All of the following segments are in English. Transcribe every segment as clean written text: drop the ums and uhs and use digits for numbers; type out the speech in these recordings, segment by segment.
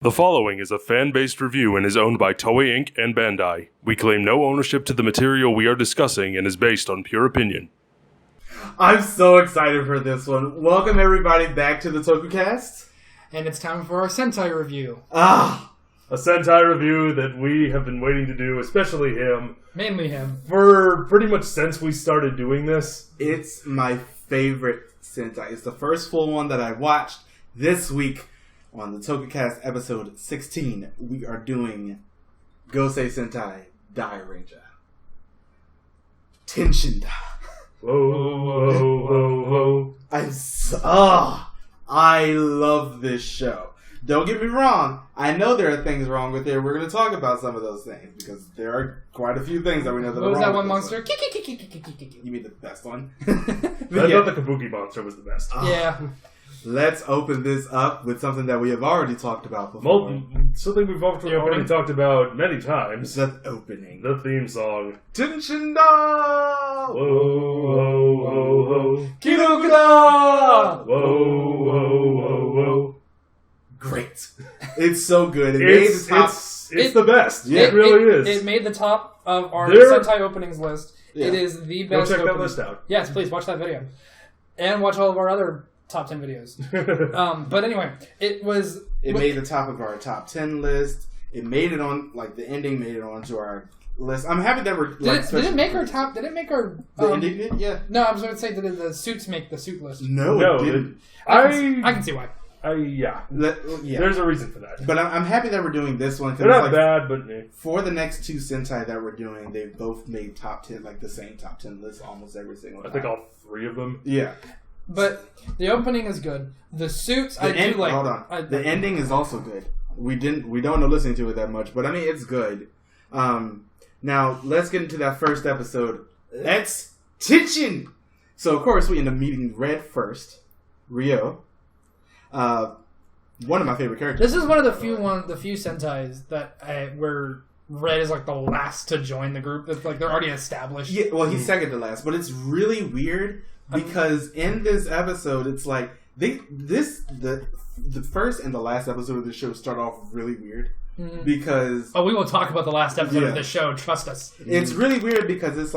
The following is a fan-based review and is owned by Toei Inc. and Bandai. We claim no ownership to the material we are discussing and is based on pure opinion. I'm so excited for this one. Welcome everybody back to the Tokucast. And it's time for our Sentai review. A Sentai review that we have been waiting to do, especially him. Mainly him. For pretty much since we started doing this. It's my favorite Sentai. It's the first full one that I watched this week. On the Tokucast episode 16, we are doing Gosei Sentai Dairanger. Tenshinda. Whoa. I love this show. Don't get me wrong. I know there are things wrong with it. We're going to talk about some of those things because there are quite a few things that we know that are wrong. What was that one monster? You mean the best one? I thought the Kabuki monster was the best. Yeah. Let's open this up with something that we have already talked about before. Something we've already talked about many times. The opening. The theme song. Tenshinda! Whoa. Kirokura! Whoa. Great. It's so good. It's the best. Yeah, it really is. It made the top of our Sentai openings list. Yeah. It is the best. Go check opening. that list out. Yes, please watch that video. And watch all of our other top 10 videos. But anyway, it made the top of our top 10 list. It made it on, the ending made it onto our list. I'm happy that we're... Did it make our top... Did it make our... The ending did? Yeah. No, I was going to say, did the suits make the suit list? No, it didn't. I can see why. Yeah. Yeah. There's a reason for that. But I'm happy that we're doing this one. They're not bad, but... For the next two Sentai that we're doing, they both made top 10, the same top 10 list almost every single time. I think all three of them. Yeah. But the opening is good. The suits, Hold on. The ending is also good. We don't know listening to it that much, but I mean it's good. Now let's get into that first episode. Let's Tenchin. So of course we end up meeting Red first, Ryo. One of my favorite characters. This is one of the few Sentais that where Red is the last to join the group. That's they're already established. Yeah, well he's second to last, but it's really weird. Because in this episode, it's the first and the last episode of the show start off really weird. Mm-hmm. Because... we will talk about the last episode of the show, trust us. It's really weird because it's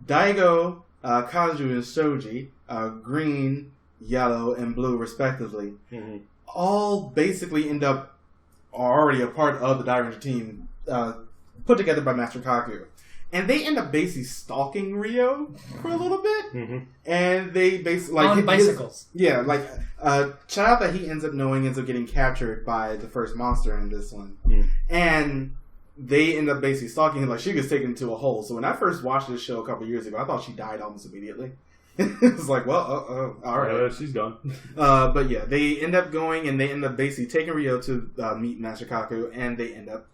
Daigo, Kaju, and Shoji, green, yellow, and blue respectively, all basically end up already a part of the Dairanger team put together by Master Kaku. And they end up basically stalking Ryo for a little bit. Mm-hmm. And they basically... on bicycles. A child that he ends up knowing ends up getting captured by the first monster in this one. Mm. And they end up basically stalking him. She gets taken into a hole. So when I first watched this show a couple years ago, I thought she died almost immediately. It's all right. She's gone. But yeah, they end up going and they end up basically taking Ryo to meet Master Kaku. And they end up...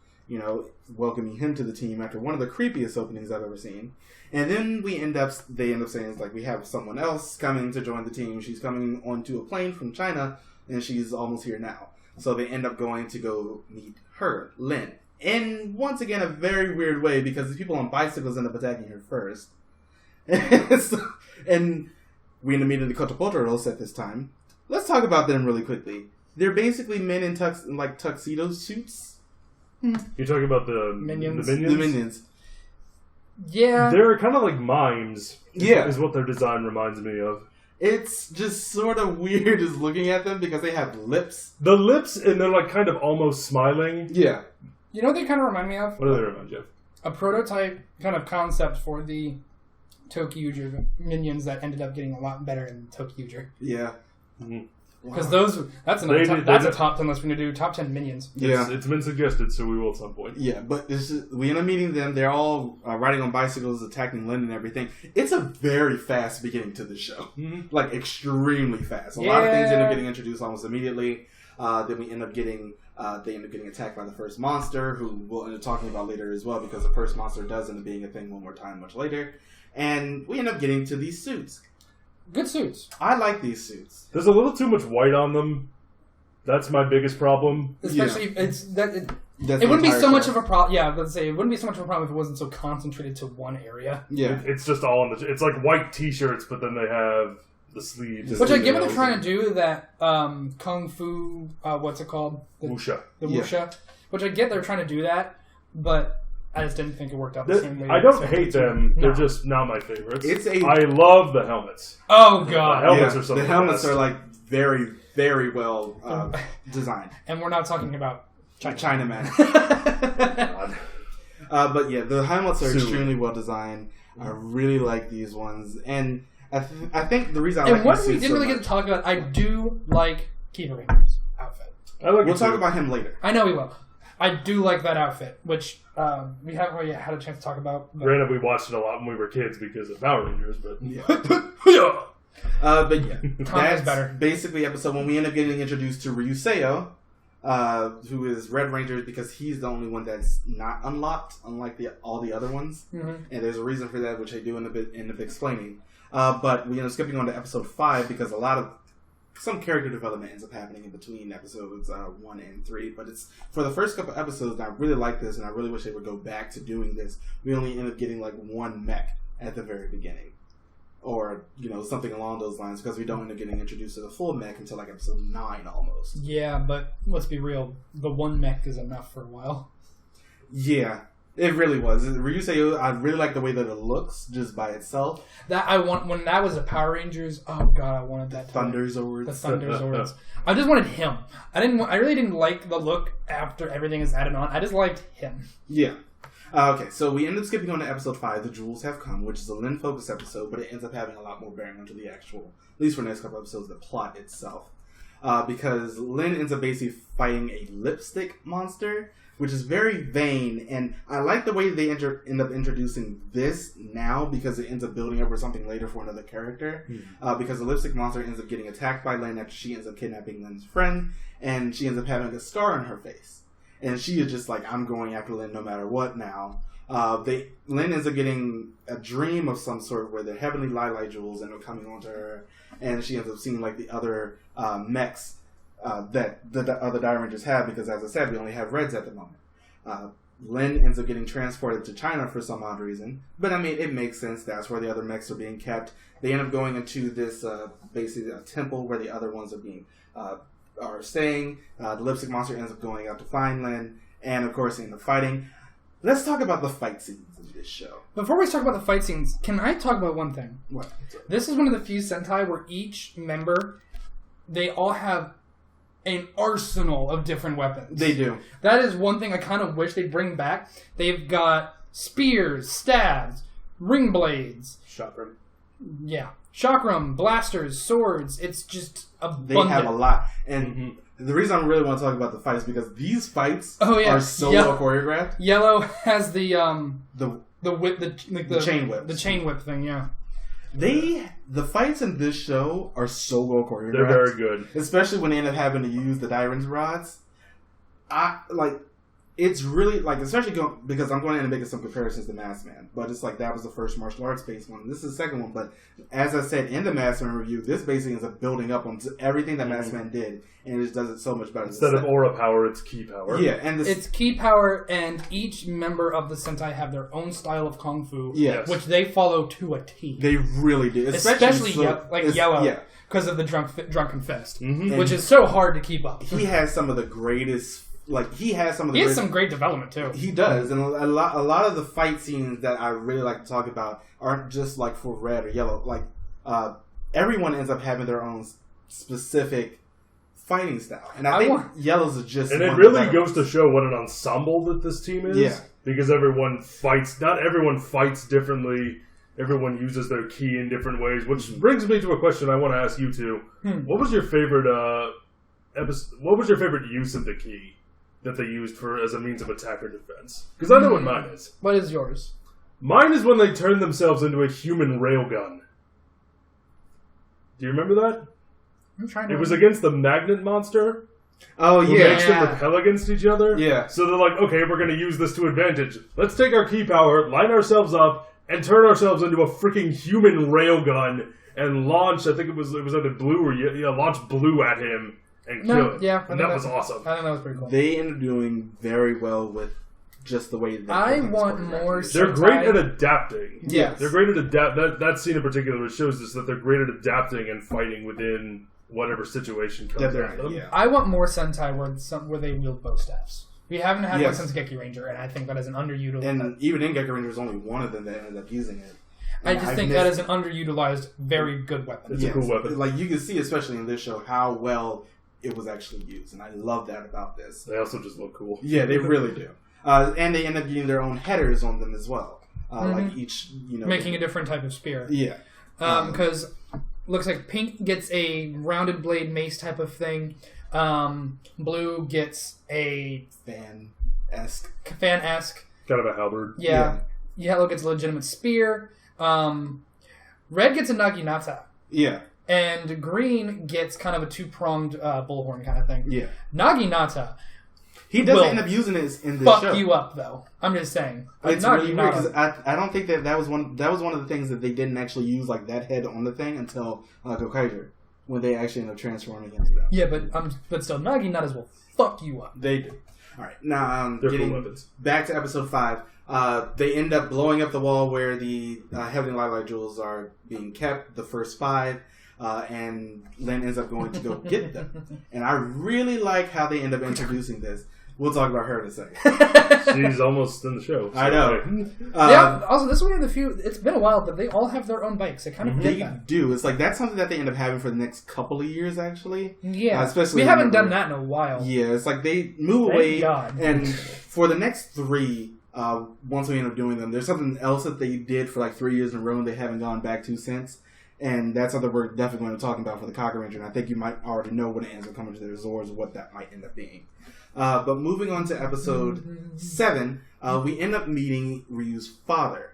welcoming him to the team after one of the creepiest openings I've ever seen. And then they end up saying, we have someone else coming to join the team. She's coming onto a plane from China, and she's almost here now. So they end up going to go meet her, Lin. And once again, a very weird way, because the people on bicycles end up attacking her first. And we end up meeting the Kotopotoros at this time. Let's talk about them really quickly. They're basically men in tuxedo suits. You're talking about the minions? The minions. Yeah. They're kind of like mimes. Yeah. Is what their design reminds me of. It's just sort of weird just looking at them because they have lips. The lips, and they're kind of almost smiling. Yeah. You know what they kind of remind me of? What do they remind you of? A prototype kind of concept for the Tokuuger minions that ended up getting a lot better in Tokuuger. Yeah. Mm-hmm. Because that's a top 10 list we're going to do. Top 10 minions. Yeah. It's been suggested, so we will at some point. Yeah, but we end up meeting them. They're all riding on bicycles, attacking Lin and everything. It's a very fast beginning to the show. Mm-hmm. Extremely fast. A lot of things end up getting introduced almost immediately. Then we end up getting... they end up getting attacked by the first monster, who we'll end up talking about later as well, because the first monster does end up being a thing one more time much later. And we end up getting to these suits. Good suits. I like these suits. There's a little too much white on them. That's my biggest problem. Especially, it wouldn't be so much of a problem. Yeah, let's say it wouldn't be so much of a problem if it wasn't so concentrated to one area. Yeah, it's just all on the. It's like white T-shirts, but then they have the sleeves. Which I get what they're trying to do, that Kung Fu, what's it called? Wuxia. The Wuxia. Which I get they're trying to do that, but I just didn't think it worked out the same way. I don't hate them. No. They're just not my favorites. I love the helmets. Oh, God. The helmets are something. The helmets are like very, very well designed. And we're not talking about Chinaman. But yeah, the helmets are extremely well designed. I really like these ones. And I think the reason I like and what we didn't really get to talk about, I do like Kiva's outfit. We'll talk about him later. I know we will. I do like that outfit, which we haven't really had a chance to talk about. Granted, we watched it a lot when we were kids because of Power Rangers, but... Yeah. But yeah, that's better. Basically episode when we end up getting introduced to Ryuseo, who is Red Ranger, because he's the only one that's not unlocked, unlike all the other ones. Mm-hmm. And there's a reason for that, which I do end up explaining. But we end up skipping on to episode 5 because some character development ends up happening in between episodes 1 and 3. But it's for the first couple episodes, and I really like this, and I really wish they would go back to doing this. We only end up getting like one mech at the very beginning. Or, something along those lines, because we don't end up getting introduced to the full mech until like episode 9 almost. Yeah, but let's be real. The one mech is enough for a while. Yeah, it really was. Ryusei, I really like the way that it looks just by itself. When that was the Power Rangers, oh god, I wanted that. Thunderzords. The Thunderzords. I just wanted him. I really didn't like the look after everything is added on. I just liked him. Yeah. Okay, so we end up skipping on to episode 5, The Jewels Have Come, which is a Lin focus episode, but it ends up having a lot more bearing onto the actual, at least for the next couple episodes, the plot itself. Because Lin ends up basically fighting a lipstick monster, which is very vain, and I like the way they end up introducing this now, because it ends up building up for something later for another character. Because the lipstick monster ends up getting attacked by Lin after she ends up kidnapping Lin's friend, and she ends up having a scar on her face. And she is just like, I'm going after Lin no matter what now. Lin ends up getting a dream of some sort where the heavenly light jewels end up coming onto her, and she ends up seeing like the other mechs that the other Dairangers have, because as I said, we only have Reds at the moment. Lin ends up getting transported to China for some odd reason, but I mean, it makes sense. That's where the other mechs are being kept. They end up going into this basically a temple where the other ones are staying. The lipstick monster ends up going out to find Lin, and of course, in the fighting. Let's talk about the fight scenes in this show. Before we talk about the fight scenes, can I talk about one thing? What? This is one of the few Sentai where each member, they all have an arsenal of different weapons. They do. That is one thing I kind of wish they'd bring back. They've got spears, stabs, ring blades. Chakram. Yeah. Chakram, blasters, swords. It's just abundant. They have a lot. And the reason I really want to talk about the fights is because these fights are so well choreographed. Yellow has the whip, the chain whip. The chain whip thing, yeah. The fights in this show are so well choreographed. They're very good. Especially when they end up having to use the Dairen's rods. It's really, especially because I'm going to end up making some comparisons to Masked Man. But it's like, that was the first martial arts based one. This is the second one. But as I said in the Masked Man review, this basically ends up building up on everything that Masked Man did. And it just does it so much better. Instead of aura power, it's ki power. Yeah, and it's ki power, and each member of the Sentai have their own style of kung fu, which they follow to a T. They really do. Especially Yellow. Yeah. Because of the drunken fist, which is so hard to keep up. He has some of the greatest... He has some great development too. He does, and a lot of the fight scenes that I really like to talk about aren't just like for Red or Yellow. Everyone ends up having their own specific fighting style, and I think Yellow's is just. And it really goes to show what an ensemble that this team is. Yeah, because everyone fights. Not everyone fights differently. Everyone uses their ki in different ways, which brings me to a question I want to ask you two. What was your favorite What was your favorite use of the ki that they used as a means of attack or defense? Because I know what mine is. What is yours? Mine is when they turned themselves into a human railgun. Do you remember that? I'm trying to. It was against the magnet monster. Oh, who makes them repel against each other. Yeah. So they're like, okay, we're going to use this to advantage. Let's take our ki power, line ourselves up, and turn ourselves into a freaking human railgun and launch. I think it was either blue or launch blue at him. And kill it. Yeah, and that was awesome. I think that was pretty cool. They ended up doing very well with just the way that I want more. They're great at adapting. Yes. They're great at that scene in particular, which shows us that they're great at adapting and fighting within whatever situation comes at them. Yeah. I want more Sentai where they wield bow staffs. We haven't had one since Geki Ranger, and I think that is an underutilized. And even in Geki Ranger, there's only one of them that ended up using it. I just think that is an underutilized, very good weapon. It's a cool weapon. Like, you can see, especially in this show, how well it was actually used. And I love that about this. They also just look cool. Yeah, they really do. And they end up getting their own headers on them as well. Like each, making a different type of spear. Yeah. Because looks like Pink gets a rounded blade mace type of thing. Blue gets a fan-esque. Kind of a halberd. Yeah. Yellow gets a legitimate spear. Red gets a naginata. Yeah. And green gets kind of a two-pronged bullhorn kind of thing. Yeah. Naginata. He doesn't end up using it in this show. Fuck you up, though. I'm just saying. It's really weird because I don't think that was one of the things that they didn't actually use, like that head on the thing until Gokaiger, when they actually ended up transforming into that. Yeah, but still, Naginatas will fuck you up. They do. All right, now getting cool back to episode 5. They end up blowing up the wall where the Heavenly Light Jewels are being kept. The first 5. And Lynn ends up going to go get them. And I really like how they end up introducing this. We'll talk about her in a second. She's almost in the show. So I know. Yeah. Also, this is one of the few. It's been a while, but they all have their own bikes. I kind of they do. It's like that's something that they end up having for the next couple of years, actually. Yeah. Especially we haven't done that in a while. Yeah, it's like they move away, and for the next 3, once we end up doing them, there's something else that they did for like 3 years in a row, and they haven't gone back to since. And that's something we're definitely going to talk about for the Cocker Ranger. And I think you might already know when it ends up coming to their Zords, what that might end up being. But moving on to episode 7, we end up meeting Ryu's father.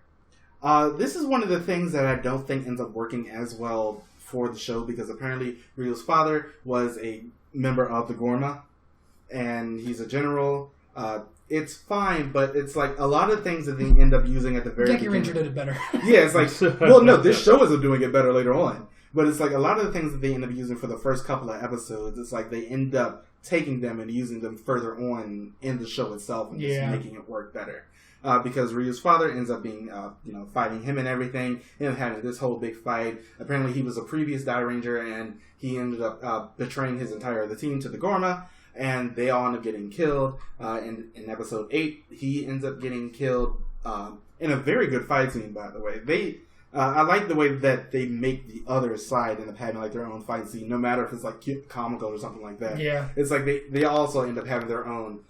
This is one of the things that I don't think ends up working as well for the show, because apparently Ryu's father was a member of the Gorma, and he's a general. It's fine, but it's like a lot of things that they end up using at the very beginning. Geki Ranger did it better. Yeah, it's like, well, no, this show isn't doing it better later on. But it's like a lot of the things that they end up using for the first couple of episodes, it's like they end up taking them and using them further on in the show itself and just making it work better. Because Ryu's father ends up being, fighting him and everything, and having this whole big fight. Apparently he was a previous Dairanger, and he ended up betraying his entire other team to the Gorma. And they all end up getting killed. In episode 8, he ends up getting killed in a very good fight scene, by the way. I like the way that they make the other side end up having like their own fight scene, no matter if it's like comical or something like that. Yeah. It's like they also end up having their own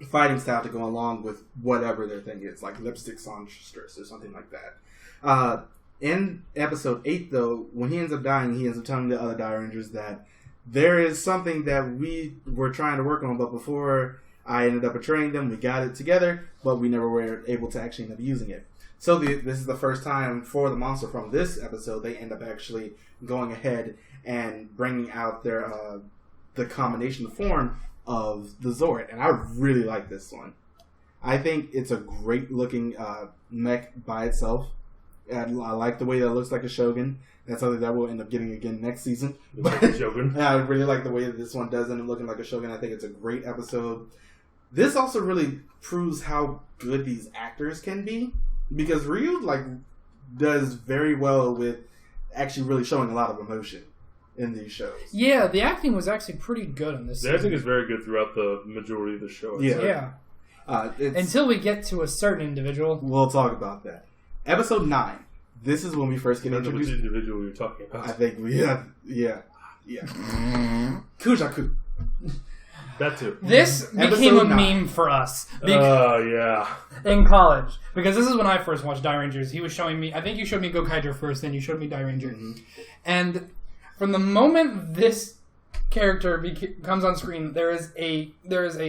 fighting style to go along with whatever their thing is, like lipstick songstress or something like that. In episode 8, though, when he ends up dying, he ends up telling the other Dairangers that there is something that we were trying to work on, but before I ended up betraying them, we got it together, but we never were able to actually end up using it. So this is the first time for the monster from this episode, they end up actually going ahead and bringing out their the combination form of the Zord. And I really like this one. I think it's a great looking mech by itself. And I like the way that it looks like a Shogun. That's something that we'll end up getting again next season. Like a Shogun. I really like the way that this one does end up looking like a Shogun. I think it's a great episode. This also really proves how good these actors can be, because Ryu does very well with actually really showing a lot of emotion in these shows. Yeah, the acting was actually pretty good in this. The acting is very good throughout the majority of the show. Yeah. Until we get to a certain individual. We'll talk about that. Episode 9. This is when we first get introduced. Which individual you're talking about? I think we have, yeah. Kujaku. That too. This became a meme for us. Yeah. In college. Because this is when I first watched Dairangers. He was showing me, I think you showed me Gokaiger first, then you showed me Dairanger. Mm-hmm. And from the moment this character comes on screen, there is a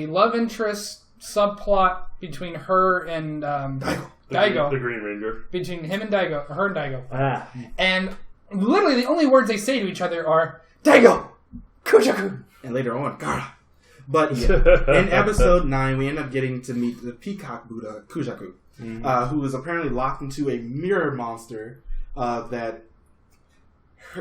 love interest subplot between her and Daigo. The Green Ranger. Between him and Daigo. Her and Daigo. And literally the only words they say to each other are, Daigo! Kujaku! And later on, Gara. But yeah, in episode 9, we end up getting to meet the Peacock Buddha, Kujaku, who is apparently locked into a mirror monster that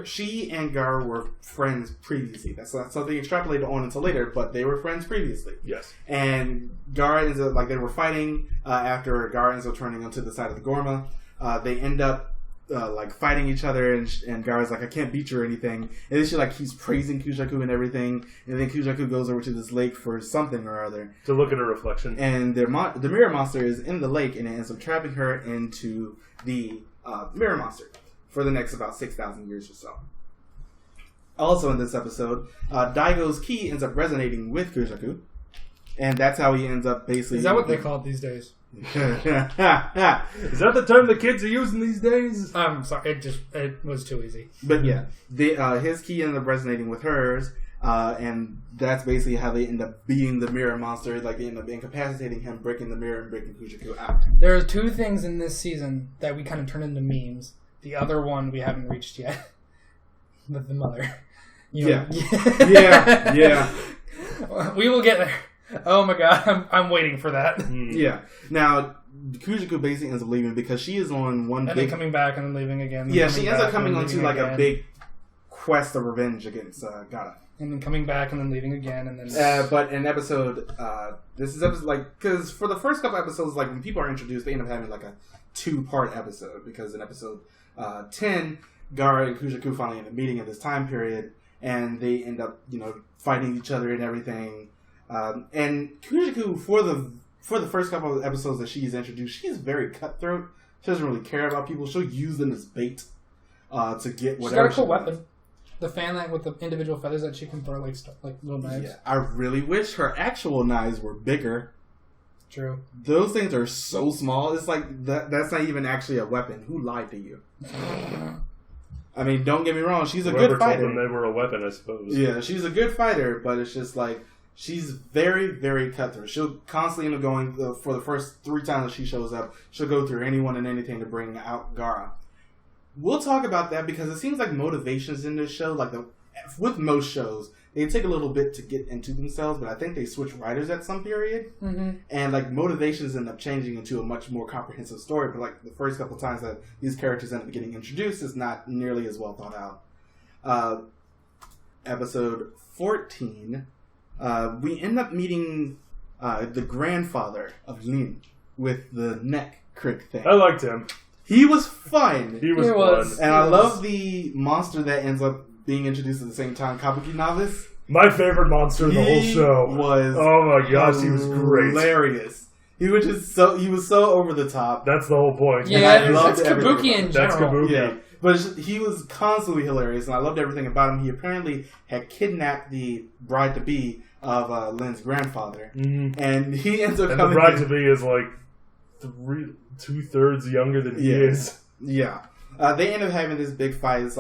she and Gar were friends previously. That's not something extrapolated on until later, but they were friends previously. Yes. And Gar ends up, they were fighting after Gar ends up turning onto the side of the Gorma. They end up fighting each other, and Gar's like, I can't beat you or anything. And then she ke's praising Kujaku and everything. And then Kujaku goes over to this lake for something or other to look at her reflection. And the mirror monster is in the lake, and it ends up trapping her into the mirror monster for the next about 6,000 years or so. Also in this episode, Daigo's ki ends up resonating with Kujaku, and that's how he ends up basically... Is that what they call it these days? Is that the term the kids are using these days? I'm sorry, it was too easy. But yeah, his ki ends up resonating with hers, and that's basically how they end up beating the mirror monster. They end up incapacitating him, breaking the mirror, and breaking Kujaku out. There are two things in this season that we kind of turn into memes. The other one we haven't reached yet. With the mother. Yeah. We will get there. Oh my god, I'm waiting for that. Yeah. Now, Kujaku basically ends up leaving because she is on one and then coming back and then leaving again. Yeah, she ends up coming onto a big quest of revenge against Gara. And then coming back and then leaving again and then... but in episode... this is episode, because for the first couple episodes, when people are introduced, they end up having a 2-part episode. Because in episode 10, Gara and Kujaku finally end up meeting at this time period. And they end up, fighting each other and everything. And Kujaku, for the first couple of episodes that she's introduced, she's very cutthroat. She doesn't really care about people. She'll use them as bait to get whatever. She's got a cool weapon. The fan with the individual feathers that she can throw like little knives. Yeah, I really wish her actual knives were bigger. True. Those things are so small. It's that's not even actually a weapon. Who lied to you? I mean, don't get me wrong. She's a good fighter. Told them they were a weapon, I suppose. Yeah, she's a good fighter, but it's just she's very, very cutthroat. She'll constantly end up going, for the first 3 times that she shows up, she'll go through anyone and anything to bring out Gara. We'll talk about that because it seems like motivations in this show, with most shows, they take a little bit to get into themselves, but I think they switch writers at some period. Mm-hmm. And motivations end up changing into a much more comprehensive story, but the first couple times that these characters end up getting introduced is not nearly as well thought out. Episode 14... we end up meeting the grandfather of Lin with the neck crick thing. I liked him. He was fun. He was fun. And I love the monster that ends up being introduced at the same time, Kabuki Novice. My favorite monster in the whole show. Oh my gosh, he was great. Hilarious. He was so over the top. That's the whole point. Yeah, that's Kabuki in general. That's Kabuki. Yeah. But he was constantly hilarious, and I loved everything about him. He apparently had kidnapped the bride-to-be of Lin's grandfather. Mm-hmm. And he ends up coming... And the bride-to-be is 2/3 younger than he is. Yeah. They end up having this big fight. It's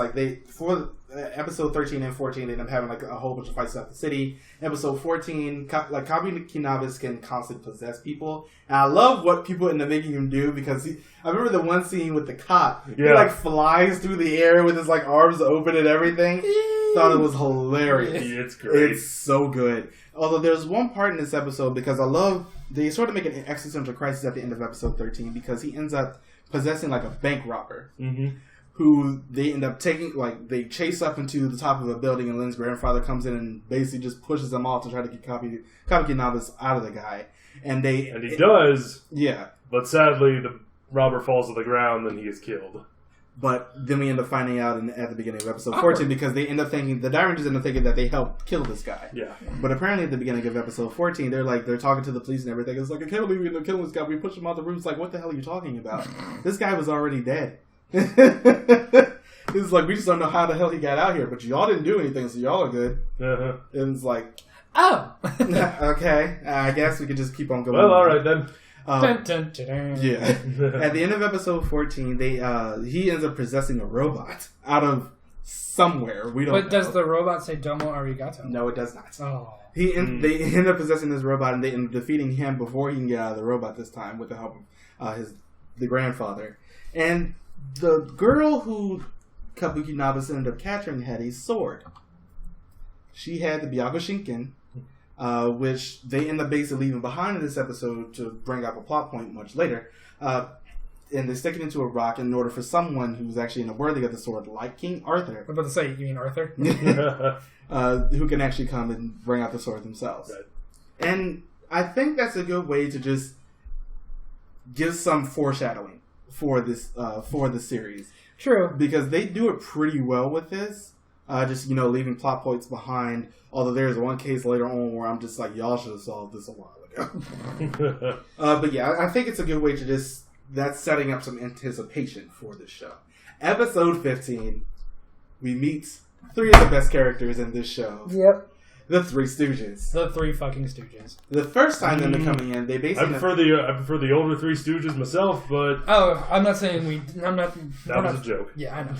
for episode 13 and 14, they end up having a whole bunch of fights throughout the city. Episode 14, Kabuki Novice can constantly possess people. And I love what people end up making him do because I remember the one scene with the cop. Yeah. He flies through the air with his arms open and everything. Thought it was hilarious. Yeah, it's great. It's so good. Although there's one part in this episode because they sort of make an existential crisis at the end of episode 13 because he ends up possessing a bank robber. Mm-hmm. Who they end up taking, they chase up into the top of a building, and Lin's grandfather comes in and basically just pushes them off to try to get Kabuki Novice out of the guy. And he does. Yeah. But sadly, the robber falls to the ground and he is killed. But then we end up finding out at the beginning of episode 14 because they end up thinking, the Dairangers end up thinking that they helped kill this guy. Yeah. But apparently at the beginning of episode 14, they're talking to the police and everything. It's I can't believe we ended up killing this guy. We pushed him out the room. It's what the hell are you talking about? This guy was already dead. It's we just don't know how the hell he got out here, but y'all didn't do anything, so y'all are good. Uh-huh. And it's oh, okay. I guess we could just keep on going. Well, all right then. Dun, dun, dun, dun. Yeah. At the end of episode 14, he ends up possessing a robot out of somewhere. We don't know. But does the robot say "Domo arigato"? No, it does not. Oh. They end up possessing this robot, and they end up defeating him before he can get out of the robot this time with the help of the grandfather. And the girl who Kabuki Novice ended up capturing had a sword. She had the Byago Shinken, which they end up basically leaving behind in this episode to bring up a plot point much later. and they stick it into a rock in order for someone who's actually worthy of the sword, like King Arthur. I'm about to say, you mean Arthur? Who can actually come and bring out the sword themselves. Right. And I think that's a good way to just give some foreshadowing for this series. True. Because they do it pretty well with this. Just, leaving plot points behind. Although there's one case later on where I'm just like, y'all should have solved this a while ago. But yeah, I think it's a good way to that's setting up some anticipation for this show. Episode 15, we meet 3 of the best characters in this show. Yep. The 3 Stooges. The 3 fucking Stooges. The first time them coming in, they basically... I prefer the older 3 Stooges myself, but... Oh, I'm not saying That was a joke. Yeah, I know.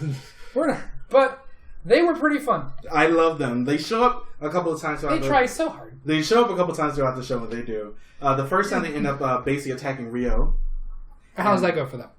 We're not... But they were pretty fun. I love them. They show up a couple of times throughout They try so hard. They show up a couple of times throughout the show, and they do. The first time they end up basically attacking Rio. How does that go for them?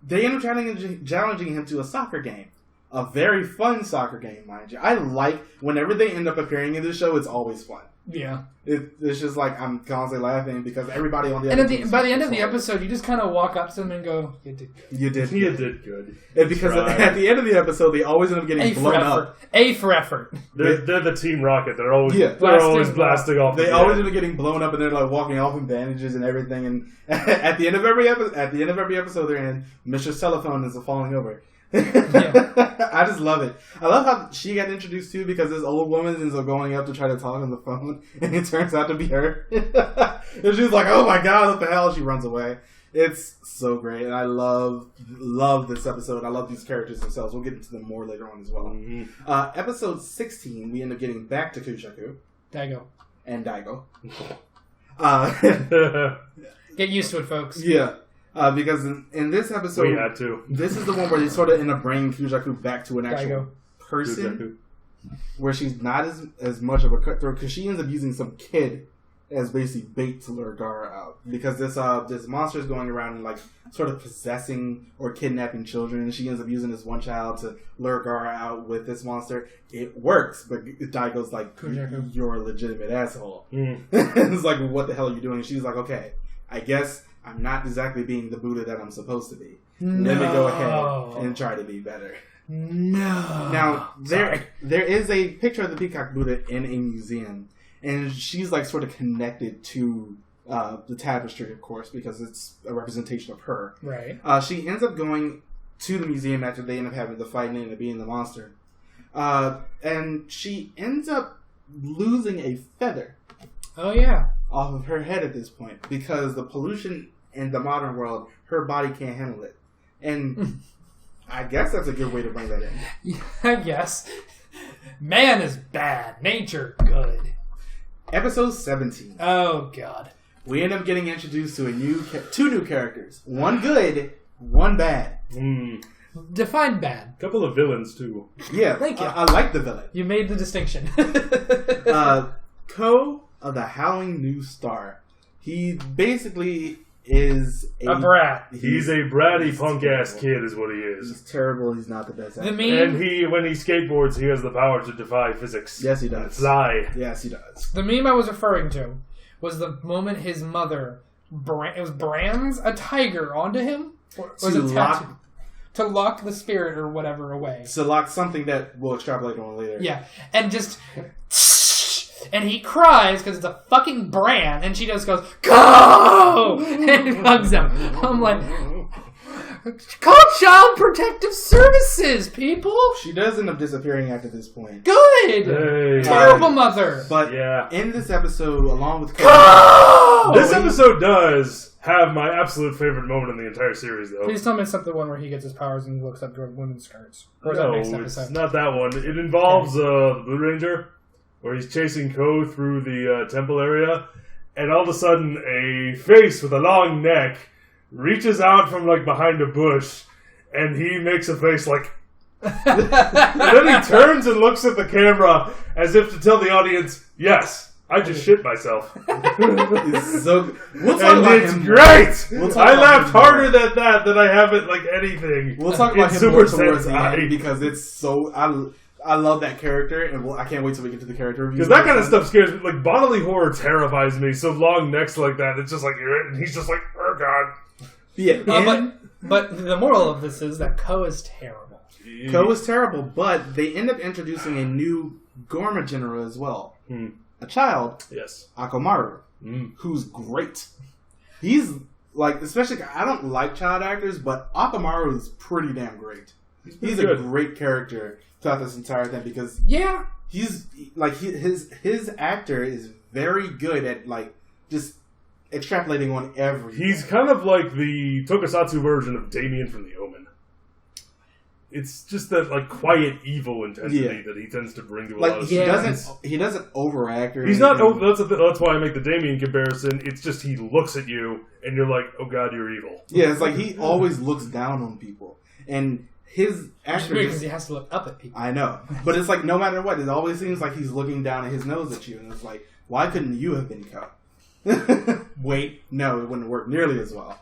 They end up challenging him to a soccer game. A very fun soccer game, mind you. I like, whenever they end up appearing in this show, it's always fun. Yeah. It's just like, I'm constantly laughing because everybody on the other team... And by the end of the episode, you just kind of walk up to them and go, you did good. You did good. And because at the end of the episode, they always end up getting blown up. A for effort. They're the Team Rocket. They're always blasting off. They always end up getting blown up, and they're like walking off in bandages and everything. And at the end of every episode they're in, Mr. Telephone is falling over. Yeah. I just love it. I love how she got introduced too, because this old woman ends up going up to try to talk on the phone, and it turns out to be her. And she's like, "Oh my god, what the hell?" She runs away. It's so great, and I love this episode. I love these characters themselves. We'll get into them more later on as well. Mm-hmm. Episode 16, we end up getting back to Kushaku, Daigo. Get used to it, folks. Yeah. Because in this episode, we had to. This is the one where they sort of end up bringing Kujaku back to an actual person, where she's not as much of a cutthroat, because she ends up using some kid as basically bait to lure Gara out, because this monster is going around and like sort of possessing or kidnapping children, and she ends up using this one child to lure Gara out with this monster. It works, but Daigo's like, "You're a legitimate asshole." It's like, "What the hell are you doing?" And she's like, "Okay, I guess I'm not exactly being the Buddha that I'm supposed to be. No. Let me go ahead and try to be better." No. Now, there is a picture of the Peacock Buddha in a museum, and she's like sort of connected to the tapestry, of course, because it's a representation of her. Right. She ends up going to the museum after they end up having the fight and end up being the monster. And she ends up losing a feather. Oh, yeah. Off of her head at this point, because the pollution in the modern world, her body can't handle it. And I guess that's a good way to bring that in. Yeah, I guess. Man is bad. Nature good. Episode 17. Oh, God. We end up getting introduced to two new characters. One good, one bad. Define bad. Couple of villains, too. Yeah. Thank you. I like the villain. You made the distinction. Ko of the Howling New Star. He basically is a brat. He's a bratty punk-ass kid is what he is. He's terrible. He's not the best. And when he skateboards, he has the power to defy physics. Yes, he does. Fly. Yes, he does. The meme I was referring to was the moment his mother, brands a tiger onto him? Or was it tattooed? To lock the spirit or whatever away. To lock something that we'll extrapolate on later. Yeah. And just... And he cries because it's a fucking brand, and she just goes, "Go!" and hugs him. I'm like, call Child Protective Services, people! She does end up disappearing after this point. Good! Hey. Terrible mother! But yeah, in this episode, along with this episode does have my absolute favorite moment in the entire series, though. Please tell me it's not the one where he gets his powers and looks up women's skirts. Or is no, that next episode? It's not that one. It involves the Blue Ranger, where he's chasing Ko through the temple area, and all of a sudden a face with a long neck reaches out from like behind a bush, and he makes a face like... and then he turns and looks at the camera as if to tell the audience, "Yes, I just shit myself." It's so good. We'll talk about him great! I laughed harder at that than I have at like anything. We'll talk about him Super more towards the Sentai. end, because it's so... I love that character, and I can't wait till we get to the character review. Because that kind of stuff scares me. Like, bodily horror terrifies me. So long necks like that, it's just like, and he's just like, "Oh, God." Yeah. But the moral of this is that Ko is terrible. Ko is terrible, but they end up introducing a new Gorma general as well. A child, yes, Akamaru, who's great. He's like, especially, I don't like child actors, but Akamaru is pretty damn great. He's a great character throughout this entire thing because he's like his actor is very good at like just extrapolating on everything. He's kind of like the tokusatsu version of Damien from The Omen. It's just that like quiet evil intensity that he tends to bring to a lot of he doesn't overact or he's not that's why I make the Damien comparison. It's just he looks at you and you're like, oh god, you're evil. Yeah, it's like he always looks down on people. And his actor because he has to look up at people. I know. But it's like no matter what, it always seems like he's looking down at his nose at you and it's like, why couldn't you have been Ko? Wait, no, it wouldn't work nearly as well.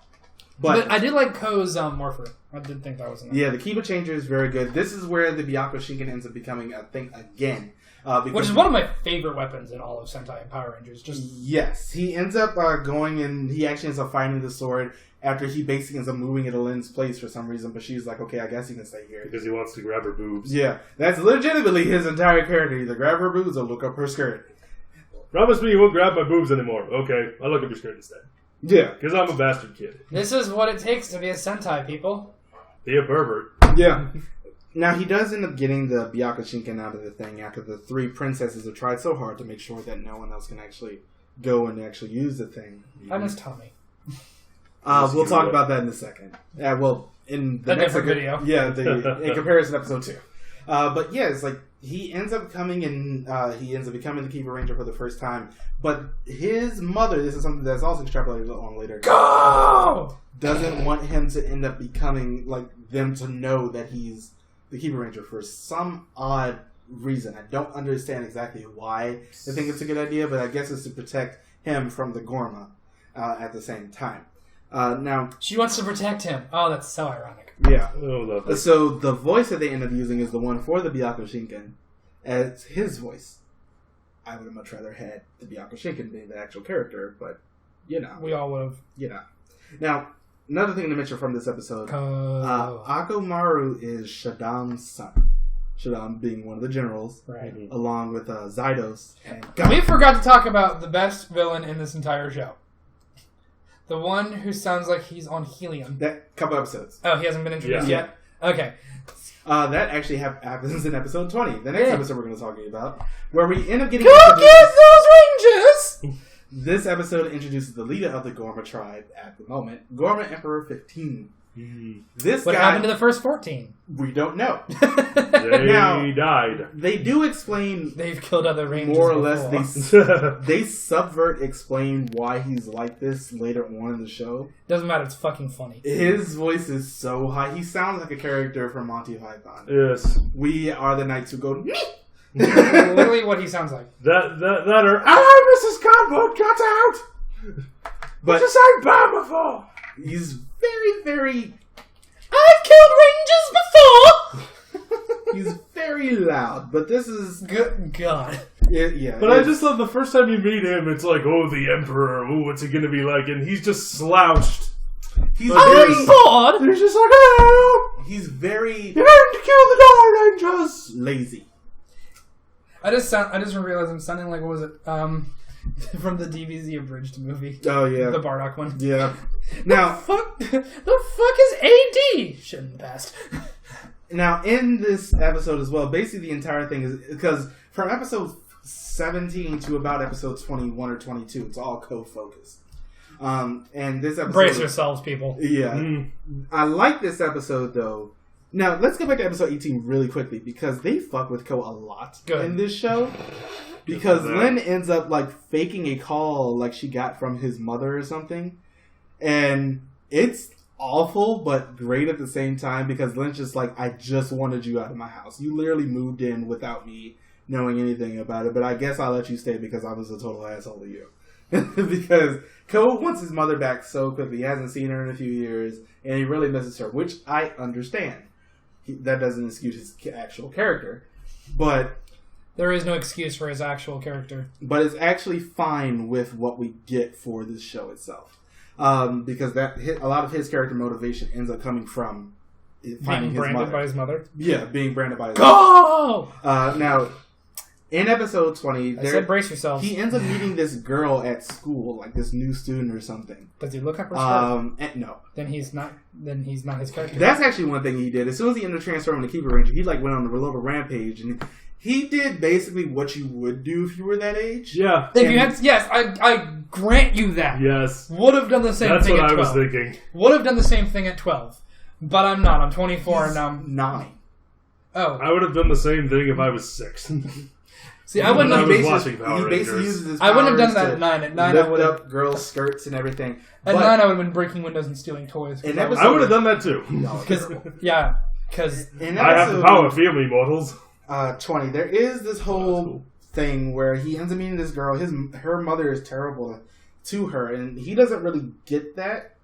But I did like Ko's morpher. I did think that was nice. Yeah, the Kiba Changer is very good. This is where the Byakuya Shinken ends up becoming a thing again. Which is one of my favorite weapons in all of Sentai and Power Rangers. Yes, he ends up going and he actually ends up finding the sword after he basically ends up moving it to Lynn's place for some reason, but she's like, okay, I guess he can stay here. Because he wants to grab her boobs. Yeah, that's legitimately his entire character. Either grab her boobs or look up her skirt. Promise me you won't grab my boobs anymore. Okay, I'll look up your skirt instead. Yeah. Because I'm a bastard kid. This is what it takes to be a Sentai, people. Be a pervert. Yeah. Now, he does end up getting the Byakuya Shinken out of the thing after the three princesses have tried so hard to make sure that no one else can actually go and actually use the thing. I miss Tommy. We'll talk about that in a second. In the next video. Yeah, in comparison episode 2. But yeah, it's like he ends up coming and he ends up becoming the Kiba Ranger for the first time. But his mother, this is something that's also extrapolated on later. Go! Doesn't want him to end up becoming like them to know that he's the Kiba Ranger for some odd reason. I don't understand exactly why they think it's a good idea, but I guess it's to protect him from the Gorma at the same time. Now she wants to protect him. Oh, that's so ironic. Yeah. Oh, so the voice that they end up using is the one for the Byakuya Shinken as his voice. I would have much rather had the Byakuya Shinken being the actual character, but you know, we all would have. You know. Now, another thing to mention from this episode, Akamaru is Shadam's son. Shadam being one of the generals, right? Along with Zydos. And we forgot to talk about the best villain in this entire show. The one who sounds like he's on helium. That couple episodes. Oh, he hasn't been introduced yet? Okay. That actually happens in episode 20. The next episode we're going to talk about. Where we end up getting... Go get those rangers! This episode introduces the leader of the Gorma tribe at the moment. Gorma Emperor 15. What happened to the first 14? We don't know. They died. They do explain... They've killed other rangers more or less. They subvert explain why he's like this later on in the show. Doesn't matter, it's fucking funny. His voice is so high. He sounds like a character from Monty Python. Yes. We are the knights who go... Literally what he sounds like. That or... Mrs. Cardboard, cut out! But this ain't bad before! He's very, very... I've killed rangers before! He's very loud, but this is... Good God. Yeah. But I just love the first time you meet him, it's like, oh, the Emperor, oh, what's he gonna be like? And he's just slouched. He's very bored! He's just like, oh! He's very... You're going to kill the Dairangers! Lazy. I just realized I'm sounding like, what was it? From the DBZ abridged movie. Oh, yeah. The Bardock one. Yeah. Now... the fuck is AD? Shouldn't have passed. Now, in this episode as well, basically the entire thing is... Because from episode 17 to about episode 21 or 22, it's all co-focused. And this episode... Brace yourselves, people. Yeah. I like this episode, though. Now, let's go back to episode 18 really quickly, because they fuck with Ko a lot in this show. Because Lynn ends up, like, faking a call like she got from his mother or something. And it's awful, but great at the same time, because Lynn's just like, I just wanted you out of my house. You literally moved in without me knowing anything about it, but I guess I'll let you stay because I was a total asshole to you. Because Ko wants his mother back so quickly. He hasn't seen her in a few years, and he really misses her, which I understand. That doesn't excuse his actual character. But... There is no excuse for his actual character. But it's actually fine with what we get for this show itself. because a lot of his character motivation ends up coming from finding being branded his mother. by his mother. Yeah, being branded by his Go! mother. Now, in episode 20, I said brace yourselves. he ends up meeting this girl at school, like this new student or something. Does he look up her skirt? No. Then he's not his character. That's actually one thing he did. As soon as he ended up transforming to Keeper Ranger, he like went on a little rampage, and he did basically what you would do if you were that age. Yeah. If you had, yes, I grant you that. Yes. Would have done the same That's thing what at I 12. was thinking. Would have done the same thing at 12. But I'm not. I'm 24 and I'm... 9. Oh. I would have done the same thing if I was 6. See, I wouldn't have... I was watching Power He basically Rangers. uses his I wouldn't have done powers that at 9. At 9, I lift would have... up girls' skirts and everything. At But 9, I would have been breaking windows and stealing toys. In I would have done that too. Because in I have the episode, power, feel me, mortals. 20, there is this whole thing where he ends up meeting this girl. Her mother is terrible to her, and he doesn't really get that.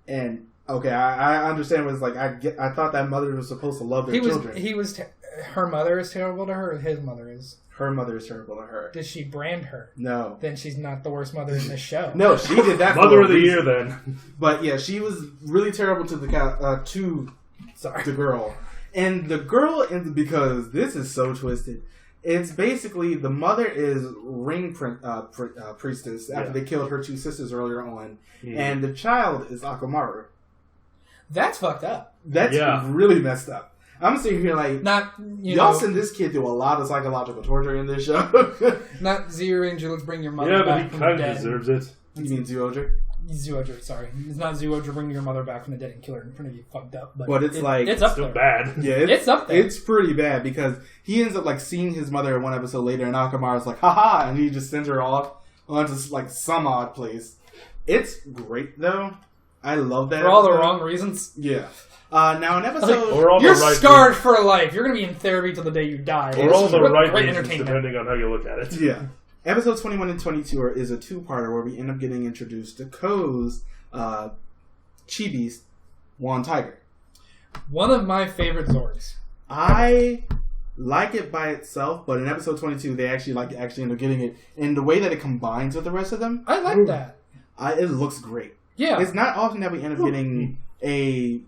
And okay, I understand what it's like. I thought that mother was supposed to love their children. Her mother is terrible to her, or his mother is? Her mother is terrible to her. Does she brand her? No. Then she's not the worst mother in this show. No, she did that. Mother of the year, then. But yeah, she was really terrible to the girl. And the girl, because this is so twisted, it's basically the mother is ring priestess after they killed her 2 sisters earlier on, and the child is Akamaru. That's fucked up. That's really messed up. I'm sitting here like, y'all send this kid through a lot of psychological torture in this show. Not Zero Ranger, let's bring your mother Yeah, back but he from kind the of dead. deserves it. You mean Zooja? Zooja, sorry. It's not Zooja bringing your mother back from the dead and kill her in front of you. Fucked up. But it's like... It's up Still there. bad. Yeah, it's up there. It's pretty bad because he ends up like seeing his mother in one episode later, and Akamaru's like, haha, and he just sends her off onto like some odd place. It's great though. I love that. For all the wrong reasons. Yeah. Now an episode... You're scarred for life. You're going to be in therapy till the day you die. Or all the right great reasons, entertainment. depending on how you look at it. Yeah. Episode 21 and 22 is a 2-parter where we end up getting introduced to Ko's Chibi's Juan Tiger. One of my favorite Zords. I like it by itself, but in episode 22 they actually end up getting it in the way that it combines with the rest of them. I like that. It looks great. Yeah. It's not often that we end up getting a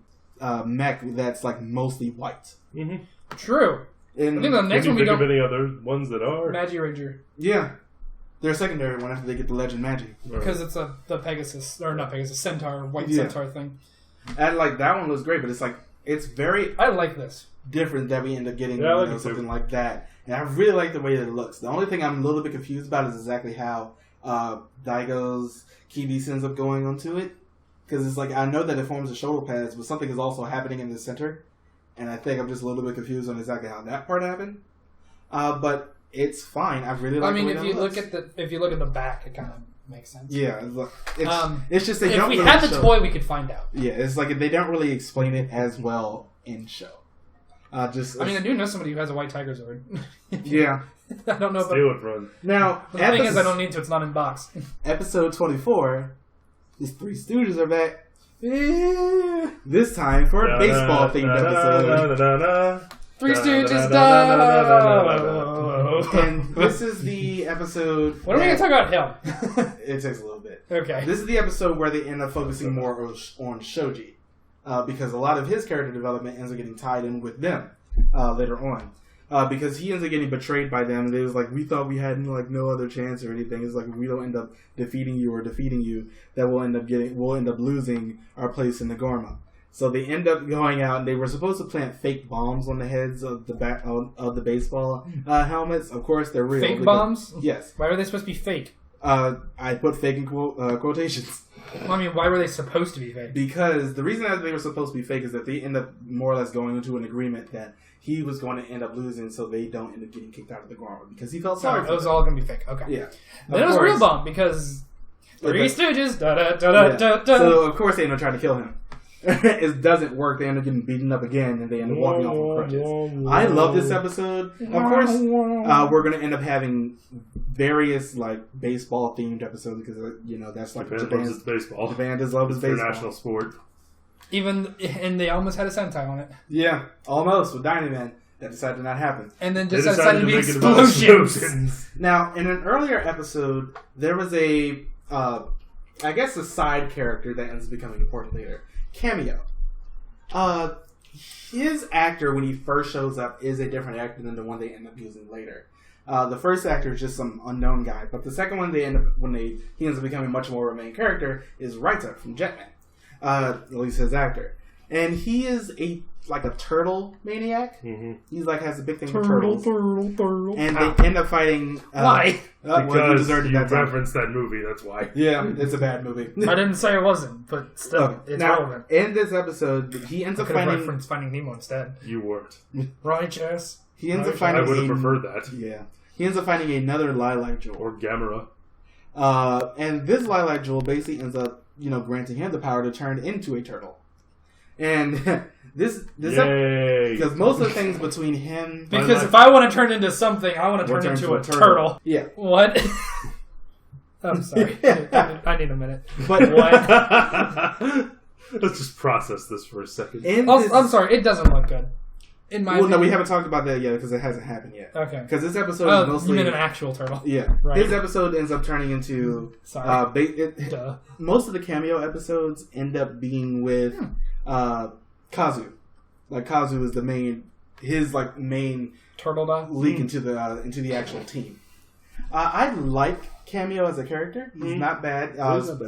mech that's like mostly white. Mm-hmm. True. And I think the next Can one you we think go... of any other ones that are? Magi Ranger. Yeah. They're a secondary one after they get the Legend Magic. Because it's the Pegasus, or not Pegasus, Centaur, white Centaur thing. And like that one looks great, but it's like it's very I like this. different that we end up getting something too. like that. And I really like the way that it looks. The only thing I'm a little bit confused about is exactly how Daigo's Kibi ends up going onto it. Because it's like, I know that it forms the shoulder pads, but something is also happening in the center. And I think I'm just a little bit confused on exactly how that part happened. But it's fine. I really like. I mean, the way if that you looks. look at the back, it kind of makes sense. Yeah, it's just they if don't. we really had the show, toy, we could find out. Yeah, it's like they don't really explain it as well in show. I mean, I do know somebody who has a white tiger Zord. Yeah. I don't know. Stay with run. Now, The thing is, I don't need to. It's not in box. Episode 24, these 3 Stooges are back. This time for a baseball themed episode. 3 Stooges. And this is the episode. What are we going to talk about him? It takes a little bit. Okay. This is the episode where they end up focusing more on Shoji. Because a lot of his character development ends up getting tied in with them later on. Because he ends up getting betrayed by them, and it was like, we thought we had no other chance or anything. It's like, if we don't end up defeating you, that we'll end up losing our place in the Gorma. So they end up going out, and they were supposed to plant fake bombs on the heads of the baseball helmets. Of course, they're real. Fake bombs? Yes. Why were they supposed to be fake? I put fake in quotations. Well, I mean, why were they supposed to be fake? Because the reason that they were supposed to be fake is that they end up more or less going into an agreement that he was going to end up losing, so they don't end up getting kicked out of the Gorma because he felt sorry. It was all going to be fake. Okay. Yeah. Then it was a real bomb because 3 Stooges. So of course they end up trying to kill him. It doesn't work. They end up getting beaten up again, and they end up walking off on crutches. I love this episode. Of course, we're going to end up having various baseball themed episodes because that's like Japan baseball. Japan does love his baseball. International sport. And they almost had a Sentai on it. Yeah, almost with Dynaman. That decided to not happen. And then They just decided to be make it about explosions. Now, in an earlier episode, there was a I guess a side character that ends up becoming important later. Cameo. His actor, when he first shows up, is a different actor than the one they end up using later. The first actor is just some unknown guy, but the second one he ends up becoming much more of a main character is Raita from Jetman. At least his actor. And he is a turtle maniac. Mm-hmm. He's has a big thing for turtles. Turtle. And they end up fighting. Why? Because you referenced that movie, that's why. Yeah, it's a bad movie. I didn't say it wasn't, but still, it's relevant. In this episode, he ends up referenced Finding Nemo instead. You weren't. Righteous. He ends up finding. I would have preferred that. Yeah. He ends up finding another Lilac Jewel. Or Gamera. And this Lilac Jewel basically ends up, granting him the power to turn into a turtle. And this because most of the things between him... Because if I want to turn into something, I want to turn into a turtle. Yeah. What? I'm sorry. I need a minute. But what? Let's just process this for a second. I'm sorry, it doesn't look good. In my opinion. No, we haven't talked about that yet because it hasn't happened yet. Okay. Because this episode is mostly... You mean an actual turtle. Yeah. Right. His episode ends up turning into... Sorry. Most of the cameo episodes end up being with Kazu. Kazu is the main... His, main... Turtle dog? Leak into the actual team. I like Cameo as a character. He's not bad.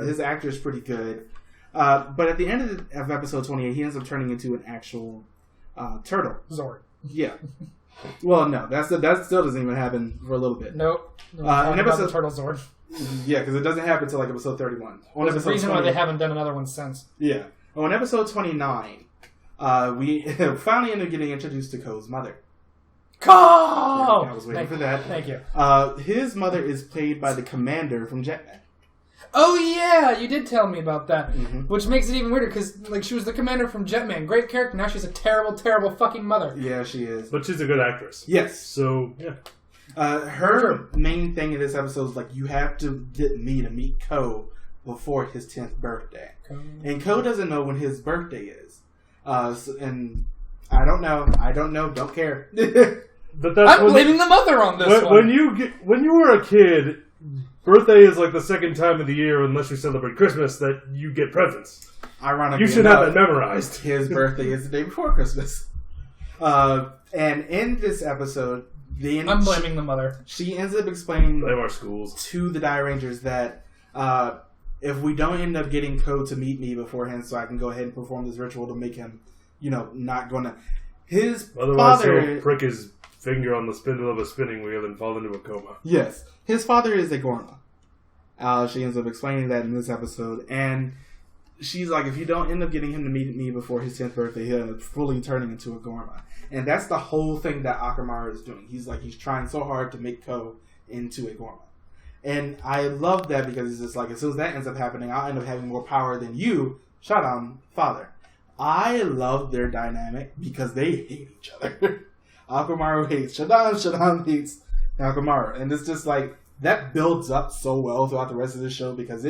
His actor is pretty good. But at the end of episode 28, he ends up turning into an actual... turtle. Zord. Yeah. Well, no, that still doesn't even happen for a little bit. Nope. Episode Turtle Zord. Yeah, because it doesn't happen until episode 31. There's a reason why they haven't done another one since. Yeah. On episode 29, we finally end up getting introduced to Ko's mother. Ko! Yeah, I was waiting for that. Thank you. His mother is played by the commander from Jetman. Oh yeah, you did tell me about that, which makes it even weirder because she was the commander from Jetman, great character. Now she's a terrible, terrible fucking mother. Yeah, she is. But she's a good actress. Yes. So yeah, her main thing in this episode is you have to get me to meet Ko before his 10th birthday, and Ko doesn't know when his birthday is. And I don't know, don't care. But that's I'm blaming the mother on this one. When you were a kid. Birthday is the second time of the year, unless you celebrate Christmas, that you get presents. Ironically, you should have that memorized. His birthday is the day before Christmas. And in this episode, I'm blaming the mother. She ends up explaining blame our schools to the Dairangers that if we don't end up getting Ko to meet me beforehand, so I can go ahead and perform this ritual to make him, not going to. His father he'll prick his finger on the spindle of a spinning wheel and fall into a coma. Yes. His father is a Gorma. She ends up explaining that in this episode. And she's like, if you don't end up getting him to meet me before his 10th birthday, he'll end up fully turning into a Gorma. And that's the whole thing that Akamaru is doing. He's trying so hard to make Ko into a Gorma. And I love that because it's just as soon as that ends up happening, I'll end up having more power than you, Shadan, father. I love their dynamic because they hate each other. Akamaru hates Shadan, Shadan hates Akamaru, and it's just that builds up so well throughout the rest of the show because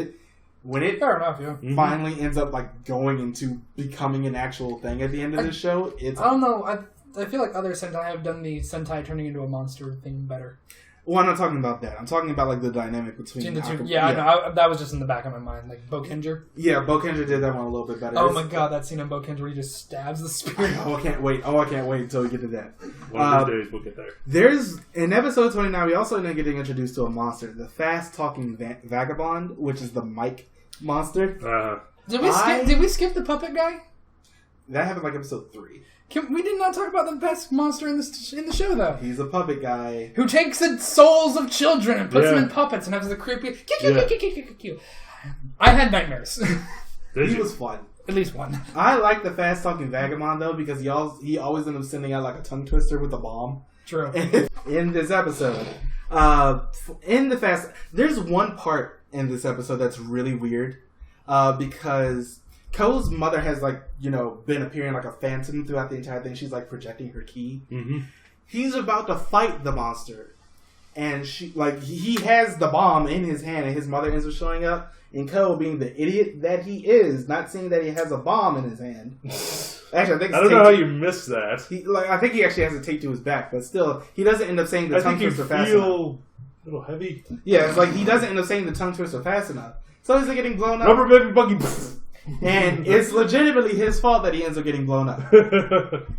when it fair enough, yeah. finally ends up going into becoming an actual thing at the end of the show. I don't know. I feel like other Sentai have done the Sentai turning into a monster thing better. Well, I'm not talking about that. I'm talking about the dynamic between the two. Yeah, I know. That was just in the back of my mind. Bokenger. Yeah, Bokenger did that one a little bit better. Oh my god, that scene in Bokenger where he just stabs the spirit. I can't wait until we get to that. One of these days we'll get there. In episode 29, we also end up getting introduced to a monster, the fast-talking vagabond, which is the Mike monster. Did we skip the puppet guy? That happened episode 3. We did not talk about the best monster in the show, though. He's a puppet guy. Who takes the souls of children and puts them in puppets and has the creepy... I had nightmares. He was fun. At least one. I like the fast-talking vagabond, though, because he always ends up sending out a tongue twister with a bomb. True. In this episode. There's one part in this episode that's really weird. Because... Ko's mother has, been appearing like a phantom throughout the entire thing. She's, projecting her ki. Mm-hmm. He's about to fight the monster. And he has the bomb in his hand, and his mother ends up showing up. And Ko, being the idiot that he is, not seeing that he has a bomb in his hand. Actually, I don't know how you missed that. I think he actually has it taped to his back, but still, he doesn't end up saying the tongue twister fast enough. A little heavy. Yeah, it's he doesn't end up saying the tongue twister fast enough. So he's getting blown up. Rubber baby buggy. And it's legitimately his fault that he ends up getting blown up.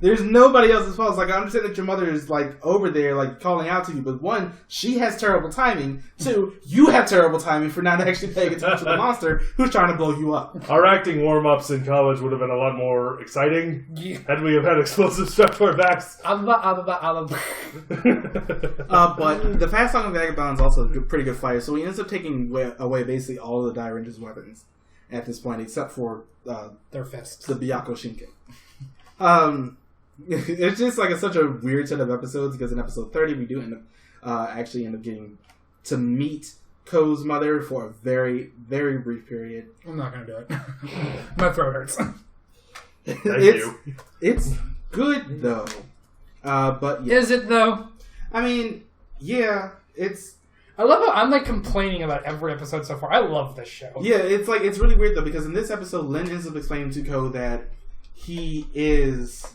There's nobody else's fault. It's like, I understand that your mother is like over there like calling out to you, but one, she has terrible timing. Two, you have terrible timing for not actually paying attention to the monster who's trying to blow you up. Our acting warm-ups in college would have been a lot more exciting had we have had explosive stuff to our backs. But the Fast Song of Vagabond is also a pretty good fighter, so he ends up taking away basically all of the Dairanger's weapons at this point, except for their fists, the Byakko Shinken. It's just like such a weird set of episodes because in episode 30 we do end up getting to meet Ko's mother for a very, very brief period. I'm not gonna do it. My throat hurts. Thank you. It's good though, but yeah. Is it though? I mean, yeah, it's. I love how I'm like complaining about every episode so far. I love this show. Yeah, it's really weird though because in this episode, Lin ends up explaining to Ko that he is,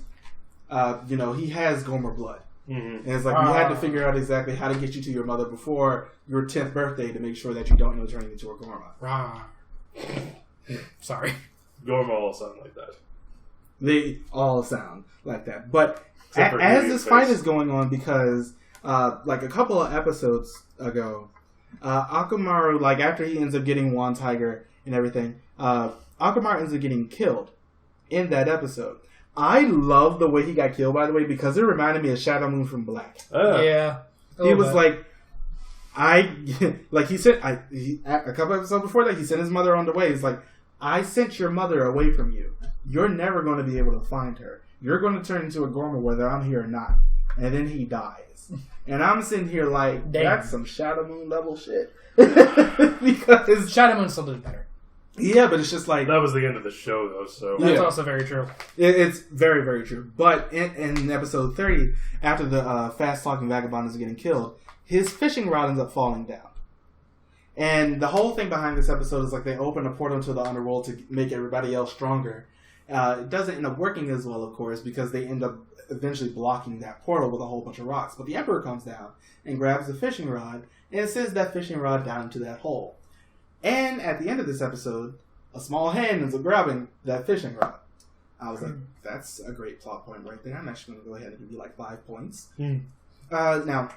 he has Gomer blood, and it's like we had to figure out exactly how to get you to your mother before your 10th birthday to make sure that you don't end up turning into a Gorma. Sorry, Gorma all sound like that. They all sound like that, but as this fight is going on, because like a couple of episodes ago, Akamaru, like after he ends up getting One Tiger and everything, Akamaru ends up getting killed in that episode. I love the way he got killed, by the way, because it reminded me of Shadow Moon from Black. Yeah, he was like, he said, a couple episodes before that, he sent his mother on the way. He's like, I sent your mother away from you. You're never going to be able to find her. You're going to turn into a Gorma whether I'm here or not. And then he dies. And I'm sitting here like, that's some Shadow Moon level shit. Because Shadow Moon still did better. Yeah, but it's just like... That was the end of the show, though, so... That's also very true. It's very, very true. But in episode 30, after the fast-talking vagabond is getting killed, his fishing rod ends up falling down. And the whole thing behind this episode is like they open a portal into the underworld to make everybody else stronger. It doesn't end up working as well, of course, because they end up eventually blocking that portal with a whole bunch of rocks. But the Emperor comes down and grabs the fishing rod and sends that fishing rod down into that hole. And at the end of this episode, a small hand ends up grabbing that fishing rod. I was like, that's a great plot point right there. I'm actually going to go ahead and give you like 5 points. Now,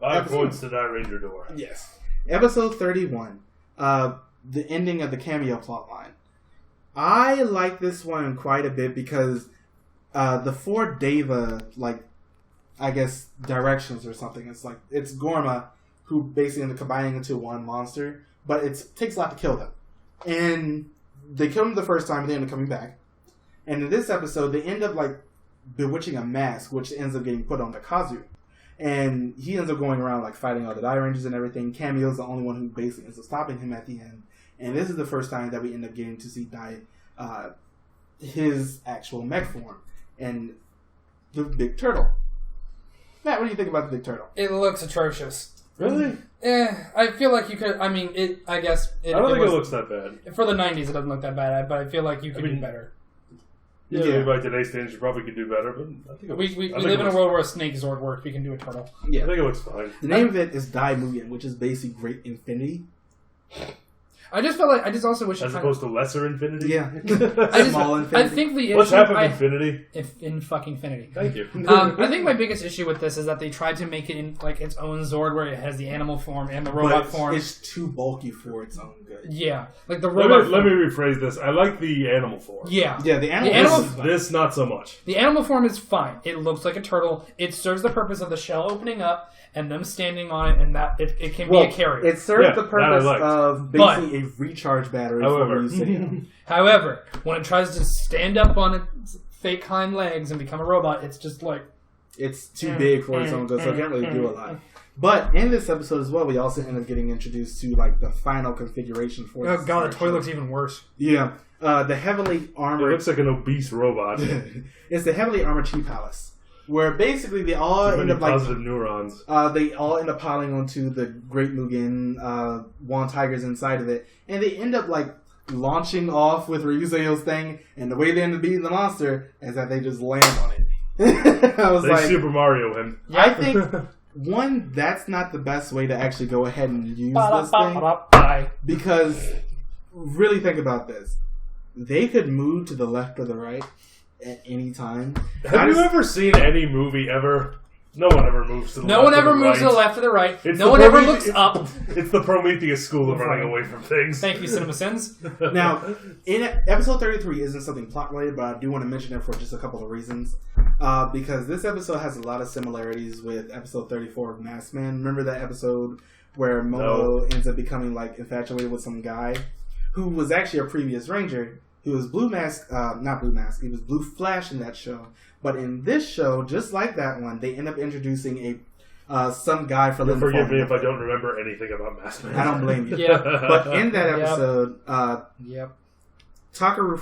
5 points to Dairanger door. Yes. Episode 31, the ending of the Cameo plotline. I like this one quite a bit because the 4 Deva, like, I guess, directions or something. It's Gorma who basically end up combining into one monster, but it takes a lot to kill them. And they kill them the first time, they end up coming back. And in this episode, they end up, like, bewitching a mask, which ends up getting put on to Kazu. And he ends up going around, like, fighting all the Dairangers and everything. Cameo's the only one who basically ends up stopping him at the end. And this is the first time that we end up getting to see his actual mech form. And the big turtle. Matt, what do you think about the big turtle? It looks atrocious. Really? I feel like you could... I mean, I guess... I don't think it looks that bad. For the 90s, it doesn't look that bad, but I feel like you could do better. Yeah, by today's standards, you probably could do better, but I think we live in a world where a snake Zord works. We can do a turtle. Yeah. I think it looks fine. The name of it is Dai Mugen, which is basically Great Infinity. I just felt like... I just also wish... As opposed to Lesser Infinity? Yeah. Small Infinity. I think the issue... What's half of Infinity? In fucking Infinity. Thank you. I think my biggest issue with this is that they tried to make it in like its own Zord where it has the animal form and the robot form. It's too bulky for its own good. Yeah. Like the robot Let me rephrase this. I like the animal form. Yeah. Yeah, the animal form. This not so much. The animal form is fine. It looks like a turtle. It serves the purpose of the shell opening up and them standing on it, and that it can be a carrier. It serves the purpose of basically a recharge battery for you sitting on. However, when it tries to stand up on its fake hind legs and become a robot, it's just like... It's too big for its own good, so it can't really do a lot. But in this episode as well, we also end up getting introduced to like the final configuration for this. Oh god, the toy looks even worse. Yeah. The heavily armored... It looks like an obese robot. It's the heavily armored Chi Palace. Where basically they all end up like positive neurons. They all end up piling onto the Great Mugen Wan Tigers inside of it, and they end up like launching off with Ryuseo's thing. And the way they end up beating the monster is that they just land on it. I was like, Super Mario him. Yeah. I think that's not the best way to actually go ahead and use this thing, because really think about this. They could move to the left or the right at any time. Have you ever seen any movie ever? No one ever moves to the left. No one ever or the moves to right. the left or the right. It's No the one ever Promethe- looks up. It's the Prometheus school of running away from things. Thank you, Cinema Sins. Now, in episode 33 isn't something plot related, but I do want to mention it for just a couple of reasons. Because this episode has a lot of similarities with episode 34 of Masked Man. Remember that episode where Momo ends up becoming like infatuated with some guy who was actually a previous Ranger? He was Blue Mask, not Blue Mask, he was Blue Flash in that show. But in this show, just like that one, they end up introducing some guy from... Forgive me if I don't remember anything about Masked Man. I don't blame you. Yep. But in that episode, Yep. Takaru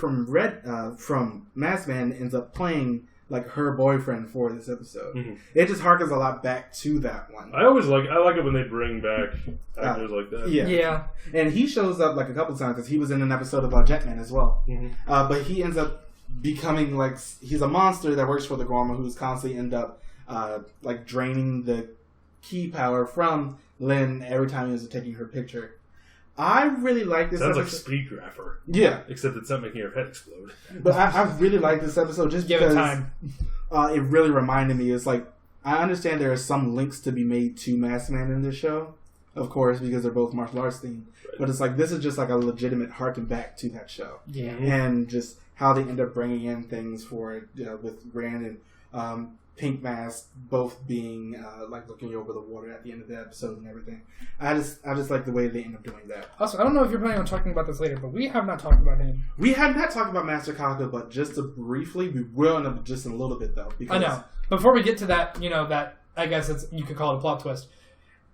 from Masked Man ends up playing like her boyfriend for this episode. Mm-hmm. It just harkens a lot back to that one. I like it when they bring back actors like that. Yeah. And he shows up like a couple times because he was in an episode of Jetman as well. Mm-hmm. But he ends up becoming like he's a monster that works for the Gorma who's constantly end up like draining the ki power from Lynn every time he was taking her picture. I really like this Sounds episode. like Speed Grapher. Yeah. Except it's not making your head explode. But I really like this episode just Give because it time. It really reminded me. It's like, I understand there are some links to be made to Masked Man in this show, of course, because they're both martial arts themed. Right. But it's like, this is just like a legitimate harken back to that show. Yeah. And just how they end up bringing in things for it, with Grand and Pink Mask both being like looking over the water at the end of the episode and everything. I just like the way they end up doing that. Also, I don't know if you're planning on talking about this later, but we have not talked about him. We have not talked about Master Kaku, but just to briefly, we will end up just in a little bit though. Because I know. Before we get to that, that I guess you could call it a plot twist.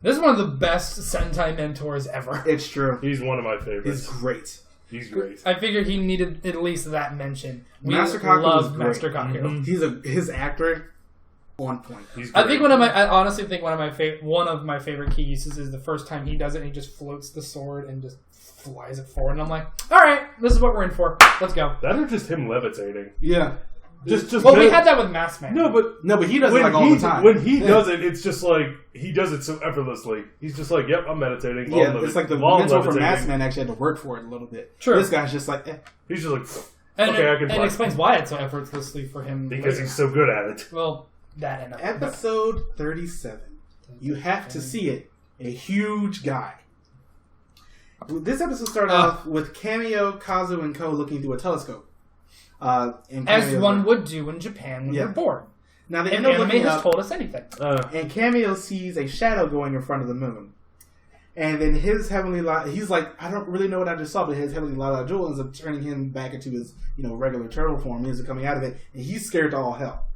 This is one of the best Sentai mentors ever. It's true. He's one of my favorites. He's great. He's great. I figured he needed at least that mention. We Master Kaku love was Master great. Kaku. Mm-hmm. His actor on point. I honestly think one of my favorite key uses is the first time he does it and he just floats the sword and just flies it forward and I'm like, alright, this is what we're in for. Let's go. That or just him levitating. Yeah. Well, we had that with Masked Man. No, but he does it like all the time. When he does it, it's just like he does it so effortlessly. He's just like, "Yep, I'm meditating." Yeah, it's like the mentor for Masked Man actually had to work for it a little bit. True. This guy's just like, He's just like, and "Okay, I can." And it explains why it's so effortlessly for him because he's so good at it. Well, that and episode 37. You have to see it. A huge guy. This episode started off with Cameo, Kazu, and Ko looking through a telescope. As one would do in Japan when they're bored. Now the anime has told us anything. And Cameo sees a shadow going in front of the moon. And then his heavenly light, he's like, I don't really know what I just saw, but his heavenly light jewel ends up turning him back into his, regular turtle form. He ends up coming out of it, and he's scared to all hell.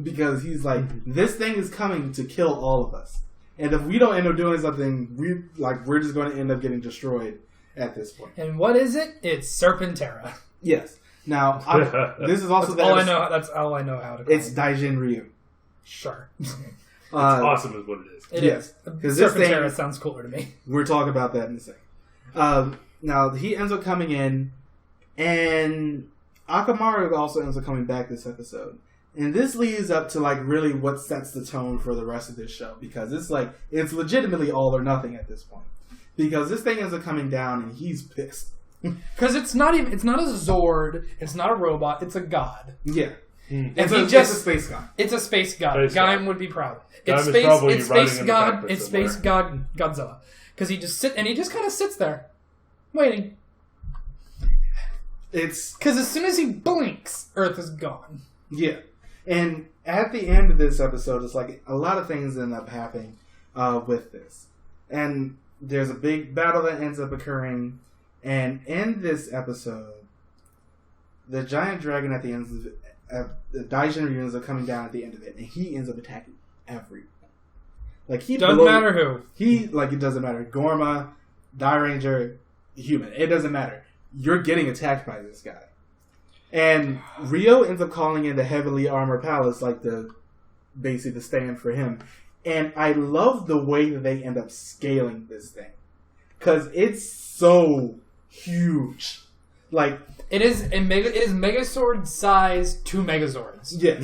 Because he's like, this thing is coming to kill all of us. And if we don't end up doing something, we're just going to end up getting destroyed at this point. And what is it? It's Serpentera. Yes. Now, this is also that's all I know. That's all I know how to call it's Daijin Ryu. Sure. It's awesome is what it is. It is. Serpentera sounds cooler to me. We'll talk about that in a second. Now, he ends up coming in, and Akamaru also ends up coming back this episode. And this leads up to really what sets the tone for the rest of this show, because it's legitimately all or nothing at this point. Because this thing ends up coming down and he's pissed. Because it's not a Zord, it's not a robot, it's a god. Yeah. It's a space god. It's a space god. Gaim would be proud. It's space god Godzilla. Because he just kind of sits there, waiting. It's because as soon as he blinks, Earth is gone. Yeah. And at the end of this episode, it's like a lot of things end up happening with this. And there's a big battle that ends up occurring. And in this episode, the giant dragon at the end of it, the Daijin Ryu ends up coming down at the end of it. And he ends up attacking everyone. Doesn't matter who. It doesn't matter. Gorma, Dairanger, human. It doesn't matter. You're getting attacked by this guy. And Rio ends up calling in the Heavenly Armor Palace, basically the stand for him. And I love the way that they end up scaling this thing. Because it's so huge. It is Megazord size 2 Megazords. Yes.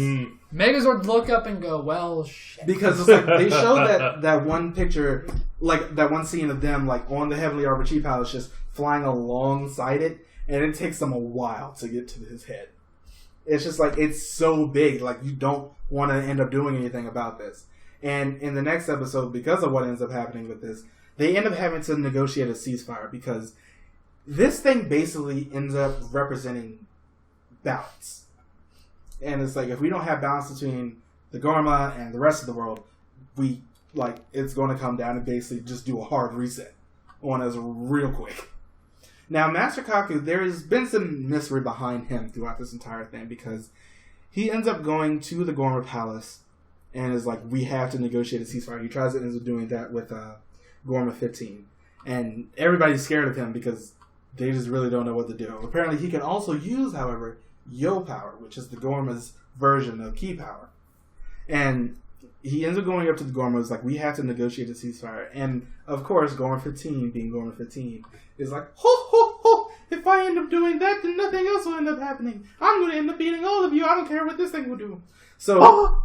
Megazords look up and go, well, shit. Because it's they show that one picture, that one scene of them, on the Heavenly Armor Chief Palace, just flying alongside it, and it takes them a while to get to his head. It's just like, it's so big, like you don't want to end up doing anything about this. And in the next episode, because of what ends up happening with this, they end up having to negotiate a ceasefire because this thing basically ends up representing balance. And it's like, if we don't have balance between the Gorma and the rest of the world, it's going to come down and basically just do a hard reset on us real quick. Now, Master Kaku, there has been some mystery behind him throughout this entire thing because he ends up going to the Gorma Palace and is like, we have to negotiate a ceasefire. He tries to end up doing that with Gorma 15. And everybody's scared of him because they just really don't know what to do. Apparently, he can also use, however, Yo Power, which is the Gorma's version of Ki Power. And he ends up going up to the Gorma, is like, we have to negotiate a ceasefire. And, of course, Gorma 15, being Gorma 15, is like, ho, ho, ho, if I end up doing that, then nothing else will end up happening. I'm going to end up beating all of you. I don't care what this thing will do. So,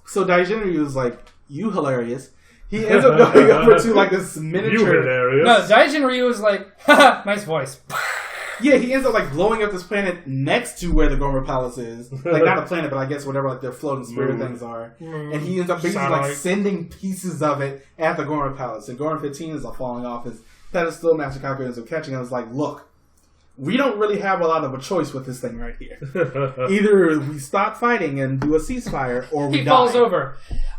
so Daijinryu is like, you hilarious. He ends up going over to, like, this miniature... You hilarious. No, Daijinryu is like, haha, nice voice. Yeah, he ends up, like, blowing up this planet next to where the Gorma Palace is. Like, not a planet, but I guess whatever, like, their floating spirit things are. And he ends up basically, like, sending pieces of it at the Gorma Palace. And Gorma 15 is, like, falling off his pedestal. Master Kaku ends up catching him. I was like, look, we don't really have a lot of a choice with this thing right here. Either we stop fighting and do a ceasefire, or we die. He falls over.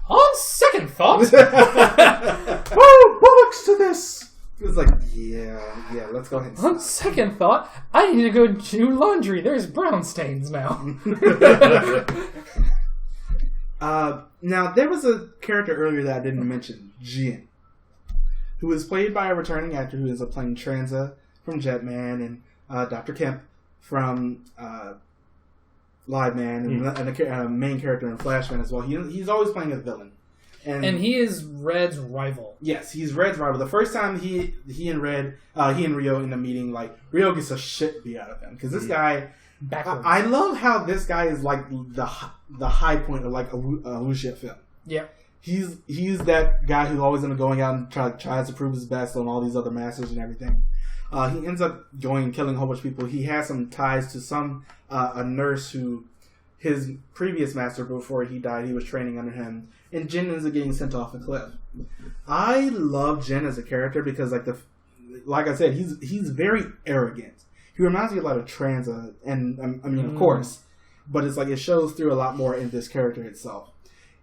On second thought. Whoa, bullocks to this! It's like, yeah, let's go ahead and stop. On second thought, I need to go do laundry. There's brown stains now. Now, there was a character earlier that I didn't mention, Jin, who is played by a returning actor who ends up playing Tranza from Jetman and Dr. Kemp from Live Man and a main character in Flashman as well. He's always playing a villain. And he is Red's rival. Yes, he's Red's rival. The first time he and Ryo in the meeting, like, Ryo gets a shit beat out of him. Because this guy... I love how this guy is, like, the high point of, like, a wuxia film. Yeah. He's that guy who's always going out and tries to prove his best on all these other masters and everything. He ends up going and killing a whole bunch of people. He has some ties to a nurse who... His previous master, before he died, he was training under him. And Jin ends up getting sent off a cliff. I love Jin as a character because, like I said, he's very arrogant. He reminds me a lot of Tranza, and I mean, of course, but it's like it shows through a lot more in this character itself.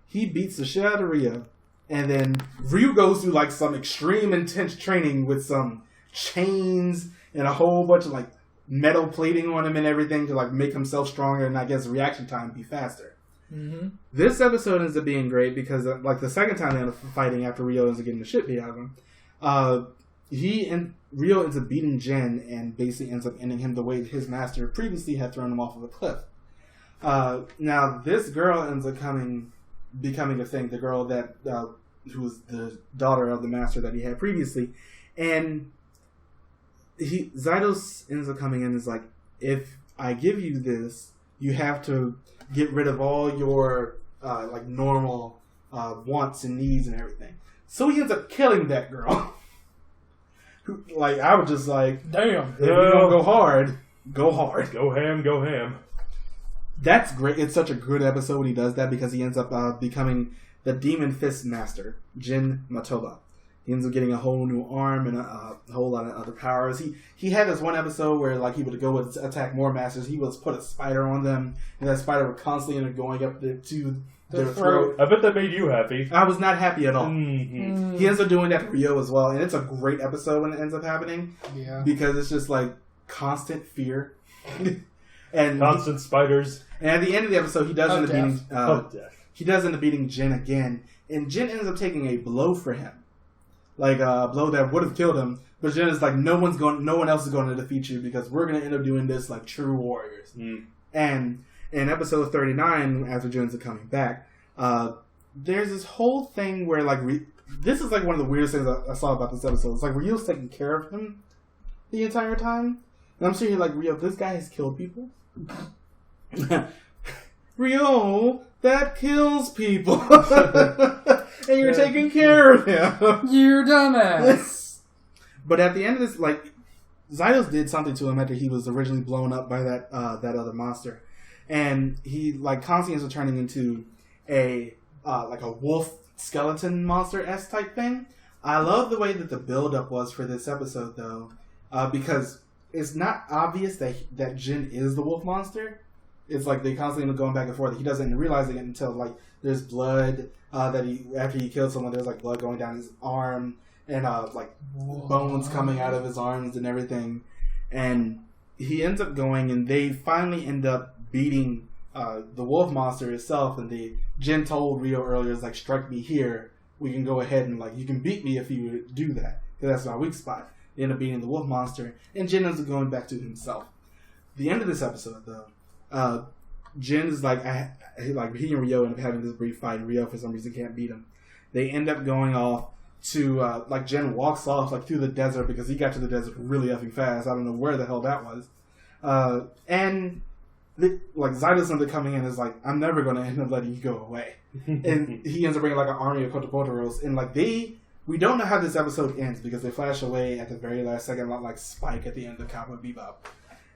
He beats the shit out of Ryo, and then Ryu goes through like some extreme intense training with some chains and a whole bunch of like metal plating on him and everything to like make himself stronger and I guess reaction time be faster. Mm-hmm. This episode ends up being great because like the second time they end up fighting after Ryo ends up getting the shit beat out of him, Ryo ends up beating Jin and basically ends up ending him the way his master previously had thrown him off of a cliff. Now this girl ends up becoming a thing, the girl that who was the daughter of the master that he had previously, and Zydos ends up coming in and is like, if I give you this, you have to get rid of all your like normal wants and needs and everything. So he ends up killing that girl. Like I was just like, damn. If you don't go hard, go hard. Go ham. That's great. It's such a good episode when he does that because he ends up becoming the Demon Fist Master, Jin Matoba. He ends up getting a whole new arm and a whole lot of other powers. He had this one episode where like he would go and attack more masters. He would put a spider on them, and that spider would constantly end up going up to their throat. I bet that made you happy. I was not happy at all. Mm-hmm. He ends up doing that to Ryo as well, and it's a great episode when it ends up happening. Yeah, because it's just like constant fear and constant spiders. And at the end of the episode, he does end up beating. He does end up beating Jin again, and Jin ends up taking a blow for him. Like a blow that would have killed him, but Jin is like, no one else is going to defeat you because we're going to end up doing this like true warriors. And in episode 39, after Jin's coming back, there's this whole thing where like this is like one of the weirdest things I saw about this episode. It's like Ryo's taking care of him the entire time, and I'm sitting here like, Ryo, this guy has killed people. Ryo, that kills people. And you're taking care of him. You're dumbass. But at the end of this, like, Zydos did something to him after he was originally blown up by that other monster. And he, like, constantly ends up turning into a wolf skeleton monster-esque type thing. I love the way that the build-up was for this episode, though, because it's not obvious that Jin is the wolf monster. It's like they constantly going back and forth. He doesn't realize it until, like, there's blood after he killed someone, there's, like, blood going down his arm and, like, bones coming out of his arms and everything. And he ends up going, and they finally end up beating the wolf monster itself. And Jin told Rio earlier, it's like, strike me here. We can go ahead and, like, you can beat me if you do that. Because that's my weak spot. They end up beating the wolf monster. And Jin ends up going back to himself. The end of this episode, though, Jin is like, he and Rio end up having this brief fight, and Rio for some reason can't beat him. They end up going off to, like, Jin walks off, like, through the desert because he got to the desert really effing fast. I don't know where the hell that was. And, like, Zydos ends up coming in and is like, I'm never going to end up letting you go away. And he ends up bringing, like, an army of Kotopotoros. And, like, we don't know how this episode ends because they flash away at the very last second, like Spike at the end of Cowboy Bebop.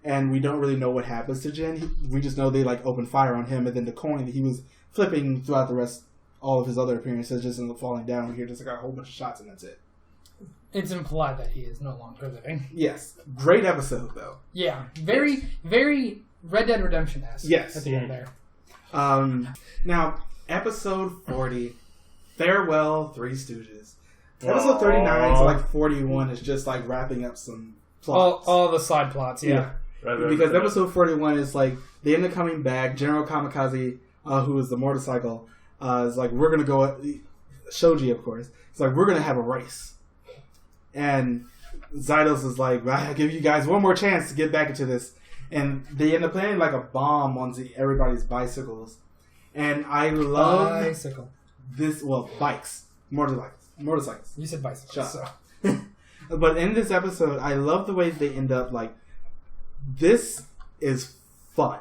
And we don't really know what happens to Jin. We just know they, like, open fire on him, and then the coin that he was flipping throughout the rest, all of his other appearances, just ends up falling down. We hear just, like, a whole bunch of shots, and that's it. It's implied that he is no longer living. Yes. Great episode, though. Yeah. Very, very Red Dead Redemption-esque. Yes. At the end there. Now, episode 40, Farewell, Three Stooges. Episode 39 to, like, 41 is just, like, wrapping up some plots. All the side plots, yeah. Because episode 41 is like they end up coming back. General Kamikaze, who is the motorcycle, is like, we're gonna go. Shoji, of course, it's like, we're gonna have a race. And Zydos is like, I give you guys one more chance to get back into this. And they end up planting like a bomb onto everybody's bicycles. And I love this. Well, bikes, motorcycles. You said bicycles. Shut up. But in this episode, I love the way they end up, like, this is fun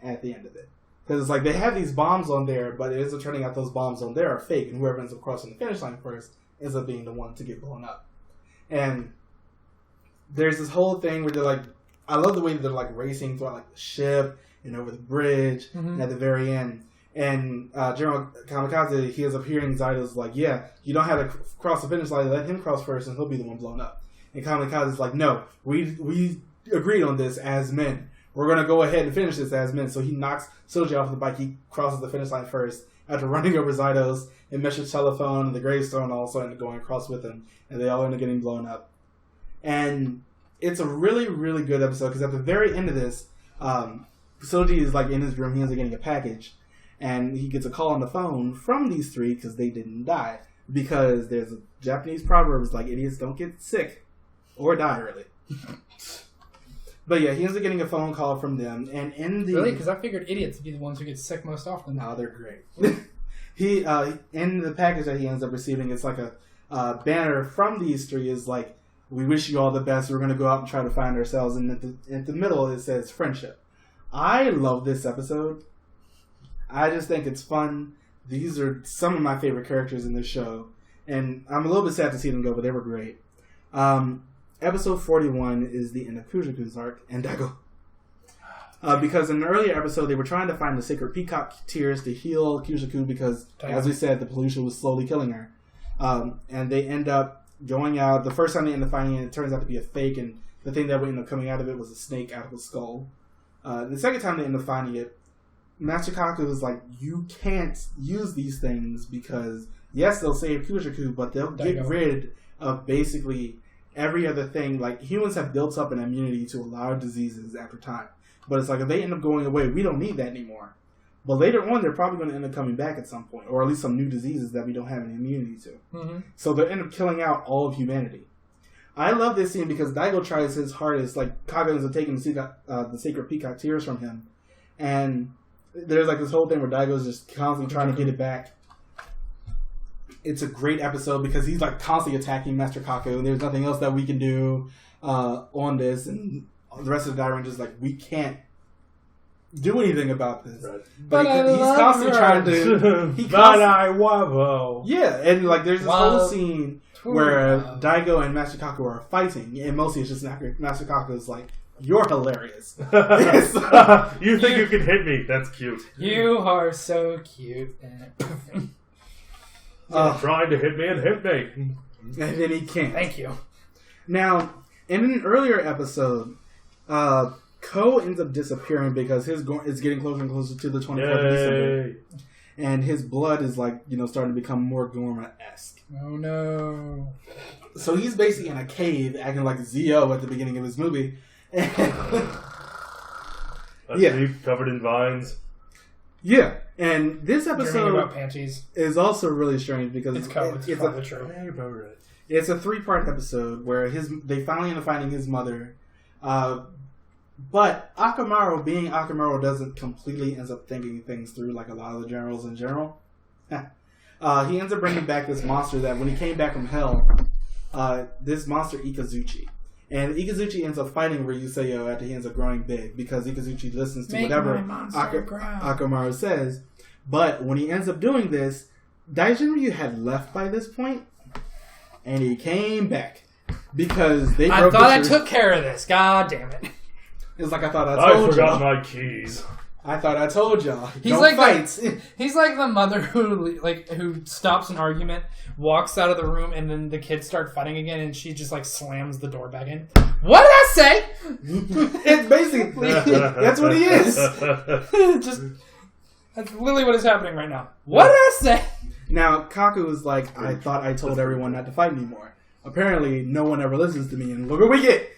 at the end of it. Because it's like, they have these bombs on there, but it ends up turning out those bombs on there are fake, and whoever ends up crossing the finish line first ends up being the one to get blown up. And there's this whole thing where they're like, I love the way they're, like, racing throughout, like, the ship and over the bridge, and at the very end. And General Kamikaze, he ends up hearing Zydos like, yeah, you don't have to cross the finish line. Let him cross first, and he'll be the one blown up. And Kamikaze's like, no, we agreed on this as men. We're going to go ahead and finish this as men. So he knocks Soji off the bike. He crosses the finish line first after running over Zydos and Mesh's telephone and the gravestone also end up going across with him. And they all end up getting blown up. And it's a really, really good episode because at the very end of this, Soji is like in his room. He ends up getting a package. And he gets a call on the phone from these three because they didn't die. Because there's a Japanese proverb, it's like, idiots don't get sick or die early. But yeah, he ends up getting a phone call from them. And in the... Really? Because I figured idiots would be the ones who get sick most often. Oh, they're great. He in the package that he ends up receiving, it's like a banner from these three is like, we wish you all the best. We're going to go out and try to find ourselves. And at the middle, it says friendship. I love this episode. I just think it's fun. These are some of my favorite characters in this show. And I'm a little bit sad to see them go, but they were great. Episode 41 is the end of Kujaku's arc and Daigo. Because in an earlier episode, they were trying to find the sacred peacock tears to heal Kujaku because, as we said, the pollution was slowly killing her. And they end up going out. The first time they end up finding it turns out to be a fake, and the thing that would end up coming out of it was a snake out of a skull. The second time they end up finding it, Master Kaku was like, you can't use these things because, yes, they'll save Kujaku, but they'll get rid of basically every other thing. Like, humans have built up an immunity to a lot of diseases after time. But it's like, if they end up going away, we don't need that anymore. But later on, they're probably going to end up coming back at some point, or at least some new diseases that we don't have any immunity to. Mm-hmm. So they'll end up killing out all of humanity. I love this scene because Daigo tries his hardest. Like, Kaga ends up taking the sacred peacock tears from him. And there's like this whole thing where Daigo's just constantly trying to get it back. It's a great episode because he's like constantly attacking Master Kaku, and there's nothing else that we can do on this. And the rest of the Dairangers like, we can't do anything about this. Right. But he's constantly trying to. But I love. Yeah, and like there's this whole scene where Daigo and Master Kaku are fighting, and mostly it's just Master Kaku is like, "You're hilarious." You think you can hit me? That's cute. You are so cute. Trying to hit me and hit me. And then he can't. Thank you. Now, in an earlier episode, Ko ends up disappearing because it's getting closer and closer to the 24th of December. And his blood is starting to become more Gorma-esque. Oh no. So he's basically in a cave acting like Zio at the beginning of his movie. Deep, covered in vines. Yeah. And this episode about panties. is also really strange because it's true. It's a 3-part episode where they finally end up finding his mother. But Akamaru, being Akamaru, doesn't completely ends up thinking things through like a lot of the generals in general. He ends up bringing back this monster that when he came back from hell, this monster Ikazuchi. And Ikazuchi ends up fighting Ryuseo after he ends up growing big because Ikazuchi listens to whatever Akamaru says. But when he ends up doing this, Daijinryu had left by this point, and he came back because they broke I took care of this. God damn it. It's like I thought I told y'all. I forgot my keys. I thought I told y'all. He's he's like the mother who stops an argument, walks out of the room, and then the kids start fighting again, and she just slams the door back in. What did I say? It's basically that's what he is. That's literally what is happening right now. What did I say? Now Kaku is like, I thought I told everyone not to fight anymore. Apparently, no one ever listens to me, and look what we get.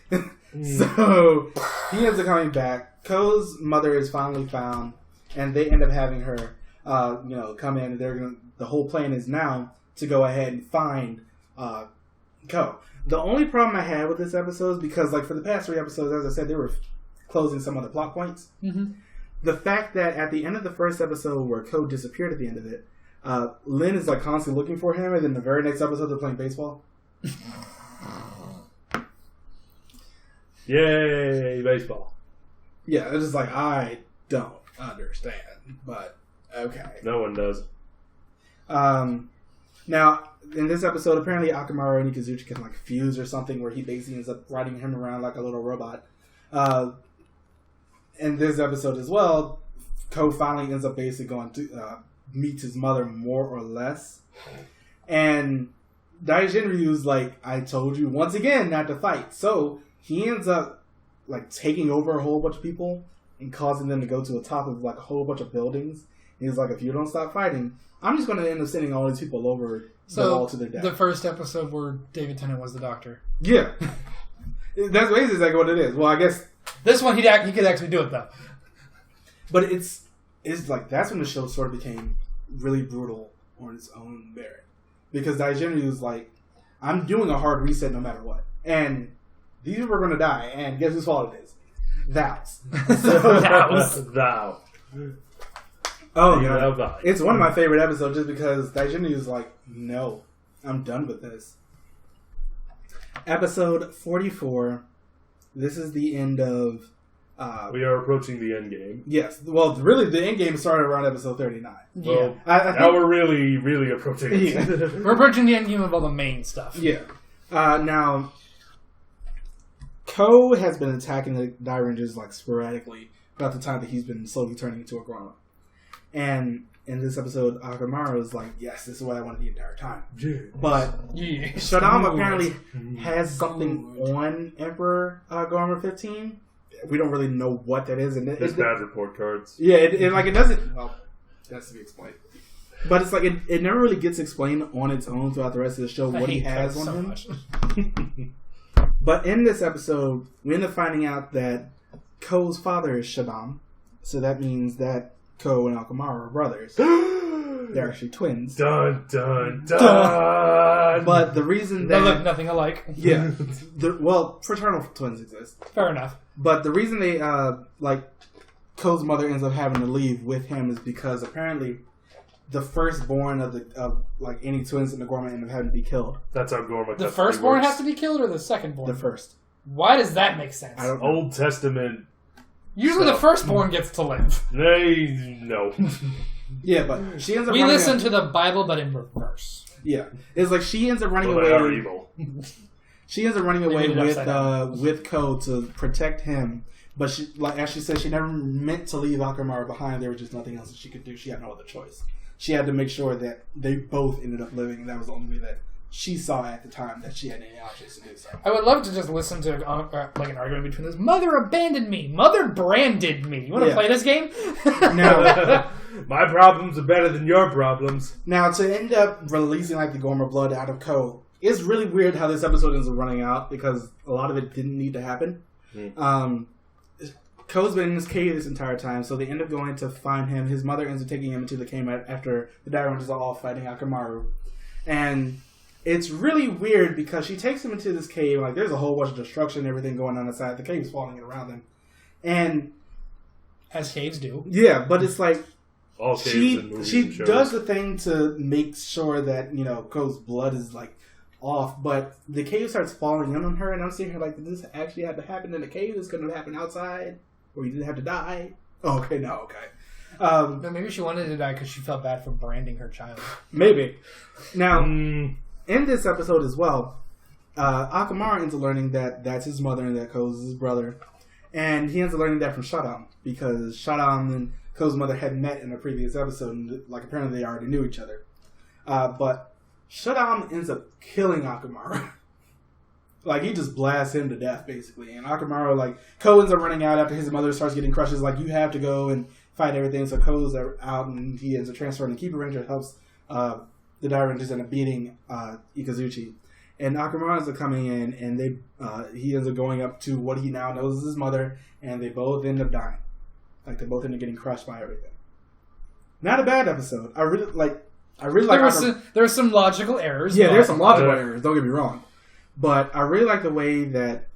So he ends up coming back. Ko's mother is finally found, and they end up having her, come in. And the whole plan is now to go ahead and find Ko. The only problem I had with this episode is because, for the past 3 episodes, as I said, they were closing some other plot points. Mm-hmm. The fact that at the end of the first episode, where Ko disappeared at the end of it, Lin is constantly looking for him, and then the very next episode, they're playing baseball. Yay, baseball. Yeah, it's just I don't understand, but okay. No one does. Now, in this episode, apparently Akamaru and Ikazuchi can fuse or something where he basically ends up riding him around like a little robot. In this episode as well, Ko finally ends up basically going to meet his mother more or less. And Daijinryu's I told you once again not to fight. So he ends up taking over a whole bunch of people and causing them to go to the top of a whole bunch of buildings. And he's like, if you don't stop fighting, I'm just going to end up sending all these people over the wall to their death. The first episode where David Tennant was the doctor. Yeah. That's basically exactly what it is. Well, I guess this one he could actually do it though. But it's that's when the show sort of became really brutal on its own merit. Because Daijinryu was I'm doing a hard reset no matter what. And these people are going to die. And guess whose fault it is? Thou's. Thou. Oh, yeah. It's one of my favorite episodes just because Daijinryu is no, I'm done with this. Episode 44. This is the end of... we are approaching the end game. Yes. Well, really, the end game started around episode 39. Yeah. Well, now we're really, really approaching it. Yeah. We're approaching the end game of all the main stuff. Yeah. Now, Ko has been attacking the Dairangers sporadically about the time that he's been slowly turning into a grown-up. And in this episode, Akamaru is yes, this is what I wanted the entire time. Yeah. But Shaddam apparently has something on Emperor Garma 15. We don't really know what that is. And His bad report cards. Yeah, it doesn't... Well, it has to be explained. But it's it never really gets explained on its own throughout the rest of the show what he has on him. Much. But in this episode, we end up finding out that Ko's father is Shaddam. So that means that Ko and Akamaru are brothers. They're actually twins. Dun, dun, dun. But the reason that... They look nothing alike. Yeah. Fraternal twins exist. Fair enough. But the reason they, Ko's mother ends up having to leave with him is because apparently the firstborn of any twins in the Gorma end up having to be killed. That's how Gorma. The firstborn has to be killed, or the secondborn? The first. Why does that make sense? I don't know. Old Testament. Usually the firstborn gets to live. No. Yeah, but she ends up. We listen to the Bible, but in reverse. Yeah, it's like she ends up running Well, they are away. evil. She ends up running away They made it with Ko to protect him. But she, like as she said, she never meant to leave Akamaru behind. There was just nothing else that she could do. She had no other choice. She had to make sure that they both ended up living, and that was the only way that she saw at the time that she had any options to do so. I would love to just listen to like an argument between this. Mother abandoned me. Mother branded me. You want to play this game? Now, my problems are better than your problems. now to end up releasing like the Gorma blood out of Ko, it's really weird how this episode ends up running out because a lot of it didn't need to happen. Ko's been in this cave this entire time, so they end up going to find him. His mother ends up taking him into the cave after the Dairangers are all fighting Akamaru. And it's really weird because she takes him into this cave, like there's a whole bunch of destruction and everything going on inside. The cave's falling in around them. And as caves do. yeah, but it's like All caves and movies she and shows. does the thing to make sure that, you know, Ko's blood is like off, but the cave starts falling in on her, and I'm seeing her like, did this actually have to happen in the cave? This couldn't have happened outside, or you didn't have to die. Oh, okay, no, okay. No, maybe she wanted to die because she felt bad for branding her child. Maybe. Now, in this episode as well, Akamaru ends up learning that that's his mother and that Ko's his brother, and he ends up learning that from Shadam because Shadam and Ko's mother had met in a previous episode, and like apparently they already knew each other. But Shadam ends up killing Akamaru. Like, he just blasts him to death, basically. And Akamaru, like, Ko ends up running out after his mother starts getting crushes. Like, you have to go and fight everything. So Ko's out, and he ends up transferring. The Keeper Ranger helps the Dairangers end up beating Ikazuchi. And Akamaru ends up coming in, and he ends up going up to what he now knows is his mother, and they both end up dying. Like, they both end up getting crushed by everything. Not a bad episode. I really like There were some logical errors. Yeah, there's some logical errors. Don't get me wrong, but I really like the way that,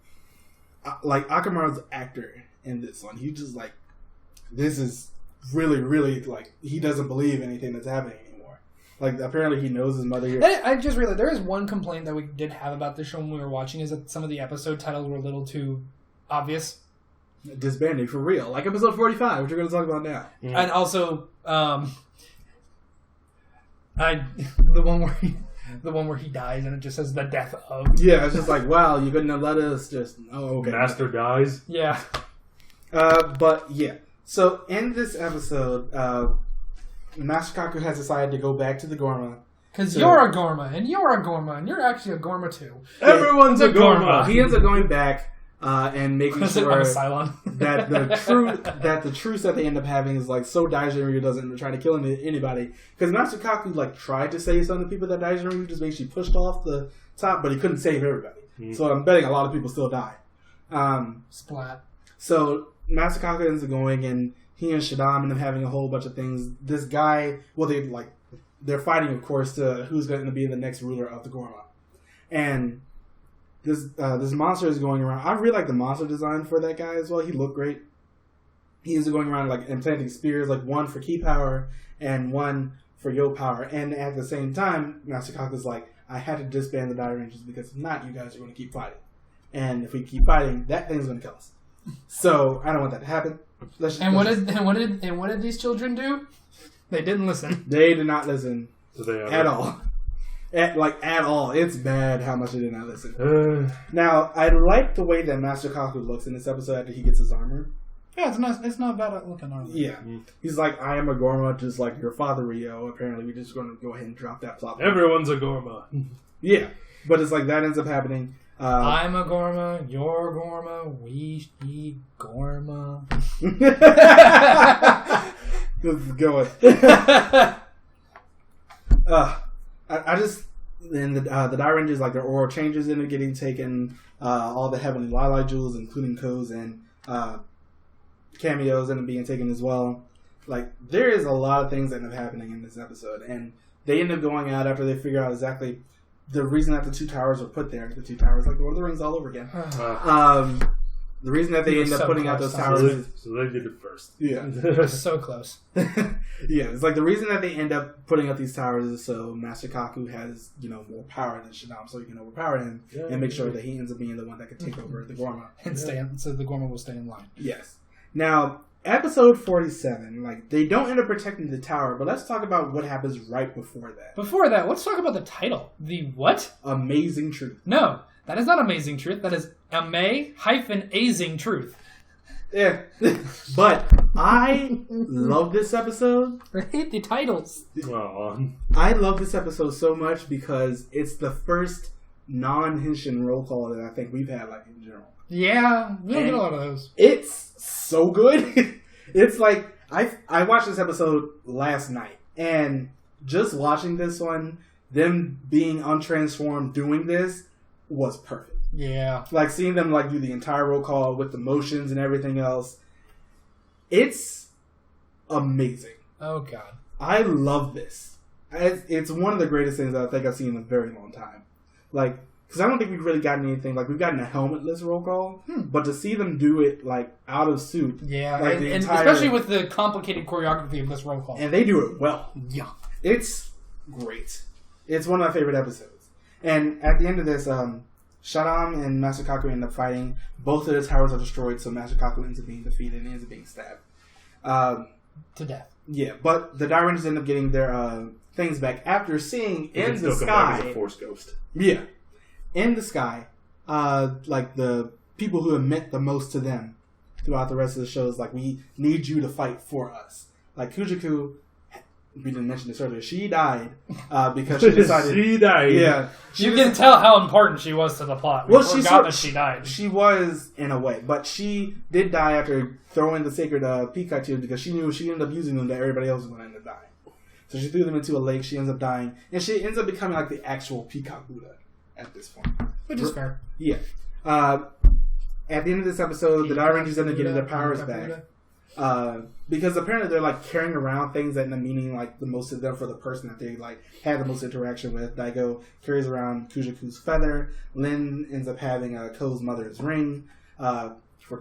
like Akamaru's actor in this one. He just like, this is really, really like he doesn't believe anything that's happening anymore. Like apparently he knows his mother here. I just realized there is one complaint that we did have about this show when we were watching is that some of the episode titles were a little too obvious. Disbanding for real, like episode 45, which we're going to talk about now, and also. The one where he dies and it just says the death of. Yeah, it's just like, wow, you couldn't have let us just. Oh, okay. Master dies. Yeah. But yeah. So in this episode, Master Kaku has decided to go back to the Gorma. Because you're a Gorma, and you're a Gorma, and you're actually a Gorma too. Everyone's a Gorma. He ends up going back and making sure that the truce that they end up having is like so Dairanger doesn't try to kill anybody. Because Master Kaku like tried to save some of the people that Dairanger just basically pushed off the top, but he couldn't save everybody. So I'm betting a lot of people still die. Splat. So Master Kaku ends up going, and he and Shadam end up having a whole bunch of things. This guy, well, they're fighting, of course, to who's going to be the next ruler of the Gorma, and. This monster is going around. I really like the monster design for that guy as well. He looked great. He is going around like implanting spears, like one for ki power and one for yo power. And at the same time, Master Kaku's like, I had to disband the Dairangers because if not, you guys are going to keep fighting. And if we keep fighting, that thing's going to kill us. So I don't want that to happen. What did these children do? They didn't listen. They did not listen at all. At all. It's bad how much they did not listen. Now, I like the way that Master Kaku looks in this episode after he gets his armor. Yeah, it's not bad looking armor. Yeah. He's like, I am a Gorma just like your father, Rio. Apparently, we're just going to go ahead and drop that plot. Everyone's a Gorma. Yeah. But it's like, that ends up happening. I'm a Gorma, you're a Gorma, we eat Gorma. This is going. I just and the Dairangers, like their oral changes end up getting taken. All the heavenly Lilac jewels, including Ko's and Cameos, end up being taken as well. Like there is a lot of things that end up happening in this episode, and they end up going out after they figure out exactly the reason that the two towers were put there. The two towers, like Lord of the Rings all over again. The reason that they end up putting out those towers so they did it first. Yeah. They're so close. Yeah, it's like the reason that they end up putting up these towers is so Master Kaku has, more power than Shadam, so he can overpower him and make sure that he ends up being the one that can take over the Gorma. So the Gorma will stay in line. Yes. Now, episode 47, like, they don't end up protecting the tower, but let's talk about what happens right before that. Before that, let's talk about the title. The what? Amazing Truth. No, that is not Amazing Truth. That is Amazing Truth. Yeah. But I love this episode. I hate the titles. I love this episode so much because it's the first non-Henshin roll call that I think we've had, like, in general. Yeah, we don't get a lot of those. It's so good. It's like, I watched this episode last night, and just watching this one, them being untransformed doing this was perfect. Yeah. Like, seeing them, like, do the entire roll call with the motions and everything else. It's amazing. Oh, God. I love this. It's one of the greatest things that I think I've seen in a very long time. Like, because I don't think we've really gotten anything. Like, we've gotten a helmetless roll call, but to see them do it, like, out of suit. Yeah, like and especially with the complicated choreography of this roll call. And they do it well. Yeah. It's great. It's one of my favorite episodes. And at the end of this, Shadam and Master Kaku end up fighting. Both of the towers are destroyed, so Master Kaku ends up being defeated and ends up being stabbed. To death. Yeah, but the Dairangers end up getting their things back after seeing in the sky. As a Force Ghost. Yeah. In the sky, like the people who have meant the most to them throughout the rest of the show is like, we need you to fight for us. Like Kujaku, we didn't mention this earlier, she died because she decided... She died. Yeah. You can tell how important she was to the plot. We forgot that she died. She was, in a way, but she did die after throwing the sacred Pikachu because she knew if she ended up using them that everybody else was going to end up dying. So she threw them into a lake, she ends up dying, and she ends up becoming like the actual Peacock Buddha at this point. Which is fair. Yeah. At the end of this episode, the Dairangers end up getting their powers back. Because apparently they're like carrying around things that end up meaning like the most to them for the person that they like had the most interaction with. Daigo carries around Kujaku's feather. Lin ends up having Ko's mother's ring. For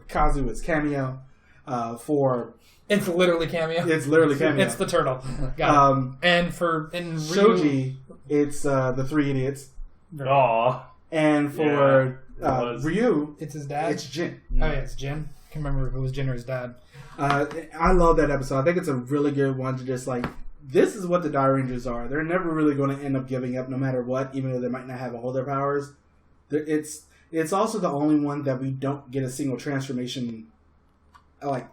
Kazu, it's Cameo. It's literally Cameo. It's literally Cameo. It's the turtle. Got it. And in Shoji, it's the Three Idiots. Aww. And for Ryu, it's his dad. It's Jin. Oh yeah, it's Jin. I can't remember if it was Jin or his dad. I love that episode. I think it's a really good one to just like, this is what the Dairangers are. They're never really going to end up giving up no matter what, even though they might not have all their powers. It's also the only one that we don't get a single transformation like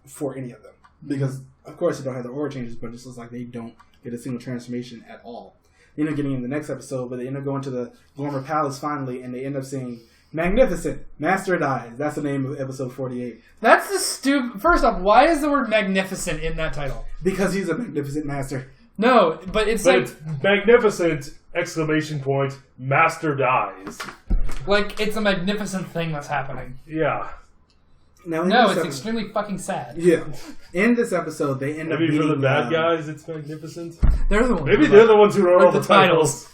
for any of them. Because, of course, they don't have the aura changes, but it's just like they don't get a single transformation at all. They end up getting in the next episode, but they end up going to the Gormer Palace finally, and they end up saying, Magnificent! Master dies. That's the name of episode 48. That's the stupid... First off, why is the word magnificent in that title? Because he's a magnificent master. No, but it's it's magnificent! Exclamation point. Master dies. Like, it's a magnificent thing that's happening. Yeah. Now, it's extremely fucking sad. Yeah. In this episode, they end up being... Maybe for the bad guys, it's magnificent. They're the ones. Maybe they're the ones who wrote all the titles.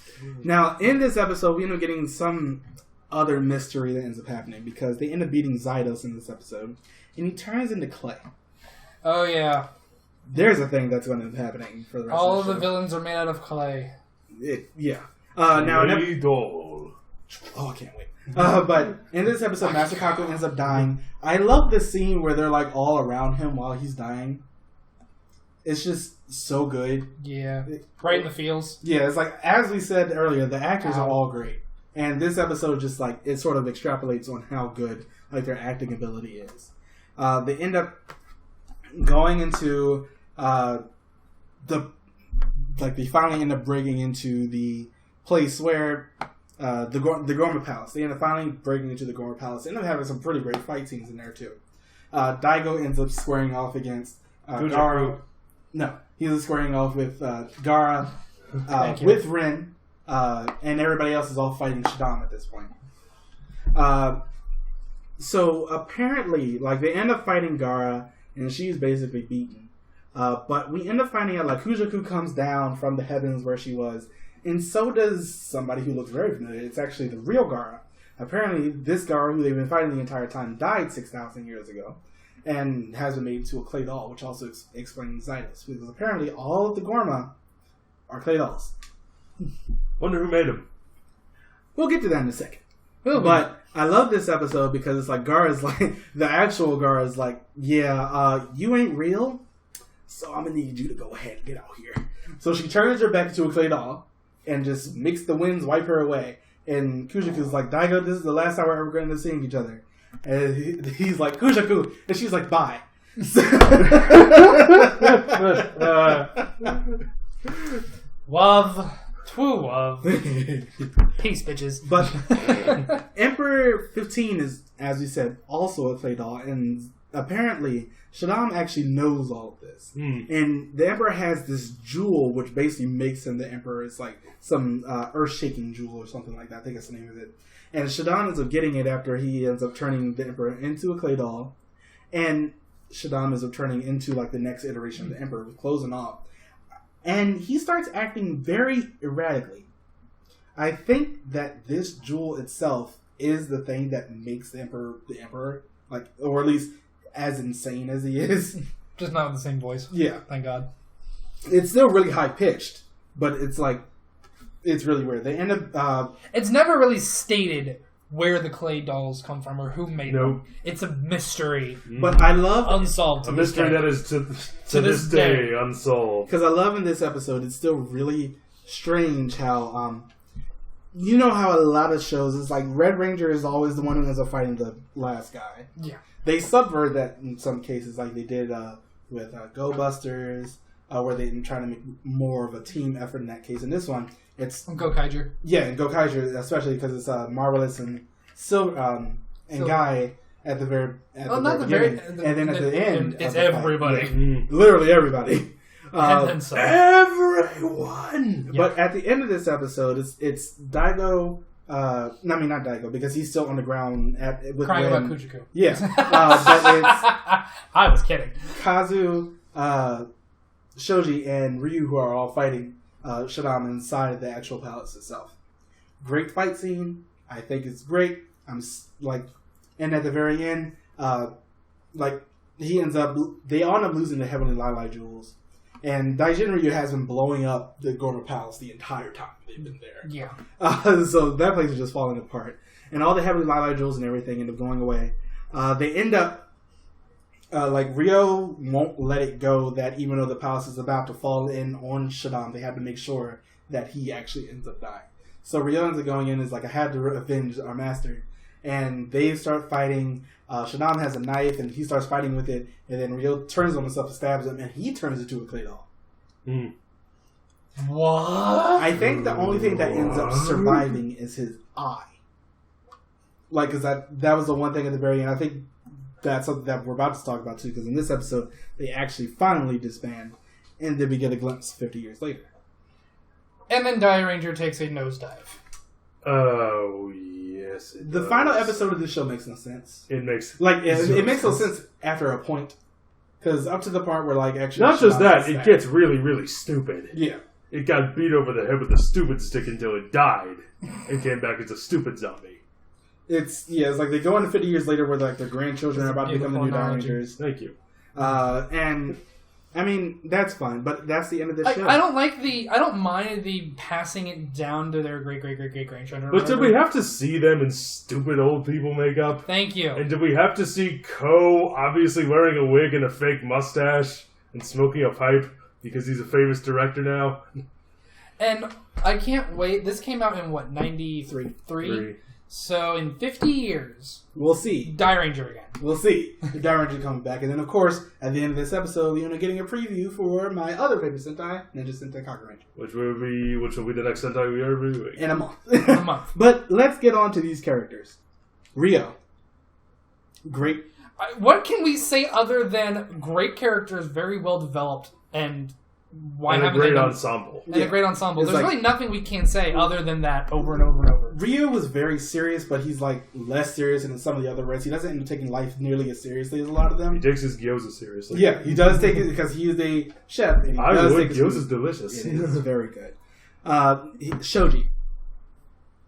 Now, in this episode, we end up getting some other mystery that ends up happening because they end up beating Zydos in this episode, and he turns into clay. Oh, yeah. There's a thing that's going to end up happening for the rest all of the show. the villains are made out of clay. Yeah. Now, Doll. I can't wait. But in this episode, Master Kaku ends up dying. I love the scene where they're like all around him while he's dying. It's just so good. Yeah. Right in the feels. Yeah, it's like, as we said earlier, the actors are all great. And this episode just like, it sort of extrapolates on how good like their acting ability is. They end up going into they finally end up breaking into the place where the Gorma Palace. They end up finally breaking into the Gorma Palace. They end up having some pretty great fight scenes in there too. Daigo ends up squaring off against Gara. No, he's squaring off with Gara, with Rin, and everybody else is all fighting Shadam at this point. So apparently, like, they end up fighting Gara, and she's basically beaten. But we end up finding out, like, Kujaku comes down from the heavens where she was, and so does somebody who looks very familiar. It's actually the real Gara. Apparently, this Gara, who they've been fighting the entire time, died 6,000 years ago, and has been made into a clay doll, which also explains Zydos. Because apparently, all of the Gorma are clay dolls. Wonder who made them. We'll get to that in a second. Ooh. But I love this episode because it's like Gara's like the actual Gara's like, yeah, you ain't real, so I'm gonna need you to go ahead and get out here. So she turns her back into a clay doll and just makes the winds wipe her away. And Kushaku's like, Daigo, this is the last time we're ever going to see each other. And he's like, Kushaku, and she's like, bye. Love. True love. Peace, bitches. But Emperor 15 is, as you said, also a clay doll, and apparently Shaddam actually knows all of this. And the Emperor has this jewel, which basically makes him the Emperor. It's like some earth-shaking jewel or something like that. I think that's the name of it. And Shaddam ends up getting it after he ends up turning the Emperor into a clay doll. And Shaddam ends up turning into like the next iteration of the Emperor with clothes and all. And he starts acting very erratically. I think that this jewel itself is the thing that makes the Emperor, like, or at least as insane as he is. Just not with the same voice. Yeah. Thank God. It's still really high-pitched, but it's like, it's really weird. They end up... it's never really stated where the clay dolls come from or who made them. It's a mystery. But I love... Unsolved. A mystery that is to this day unsolved. Because I love in this episode, it's still really strange how... you know how a lot of shows, it's like Red Ranger is always the one who ends up fighting the last guy. Yeah. They subvert that in some cases, like they did with Go Busters, where they try to make more of a team effort in that case. In this one, it's... Go Kaiger. Yeah, and Go Kaiger, especially because it's Marvelous and Guy at the very beginning. And then at the end... It's everybody. Literally everybody. And then some. Everyone! Yeah. But at the end of this episode, it's Daigo... not Daigo, because he's still on the ground with crying Ren. about Kuchiku. Yeah. But it's... I was kidding. Kazu, Shoji, and Ryu, who are all fighting Shaddam inside of the actual palace itself. Great fight scene. I think it's great. And at the very end, they end up losing the Heavenly Lai Jewels. And Daijin Ryu has been blowing up the Gorma Palace the entire time they've been there. Yeah. So that place is just falling apart. And all the Heavenly Lai Jewels and everything end up going away. They end up, Ryo won't let it go that even though the palace is about to fall in on Shaddam, they have to make sure that he actually ends up dying. So Ryo ends up going in as I had to avenge our master. And they start fighting. Shaddam has a knife and he starts fighting with it. And then Ryo turns on himself and stabs him. And he turns into a clay doll. What? I think the only thing that ends up surviving is his eye. Because that was the one thing at the very end. I think that's something that we're about to talk about too. Because in this episode, they actually finally disband. And then we get a glimpse 50 years later. And then Dairanger takes a nosedive. Oh, yes. The final episode of this show makes no sense. It makes it makes no sense after a point. Because up to the part where actually... Not just that, it gets really, really stupid. Yeah. It got beat over the head with a stupid stick until it died. And came back as a stupid zombie. It's like they go into 50 years later where their grandchildren are about to become the new Dairangers. Thank you. And... I mean, that's fine, but that's the end of the show. I don't mind the passing it down to their great-great-great-great-grandchildren. But did we have to see them in stupid old people makeup? Thank you. And did we have to see Ko obviously wearing a wig and a fake mustache and smoking a pipe because he's a famous director now? And I can't wait. This came out in, 93? 3. So in 50 years... We'll see. Dairanger again. We'll see. The Dairanger comes back. And then, of course, at the end of this episode, we're getting a preview for my other favorite Sentai, Ninja Sentai Kakuranger. Which will be the next Sentai we are reviewing. In a month. But let's get on to these characters. Ryo. Great. What can we say other than great characters, very well developed, and... a great ensemble. And a great ensemble. There's really nothing we can say other than that over and over and over. Ryo was very serious, but he's less serious than some of the other Reds. He doesn't end up taking life nearly as seriously as a lot of them. He takes his gyoza seriously. Yeah, he does take it because he is a chef. And Gyoza's delicious. It is very good. Shoji.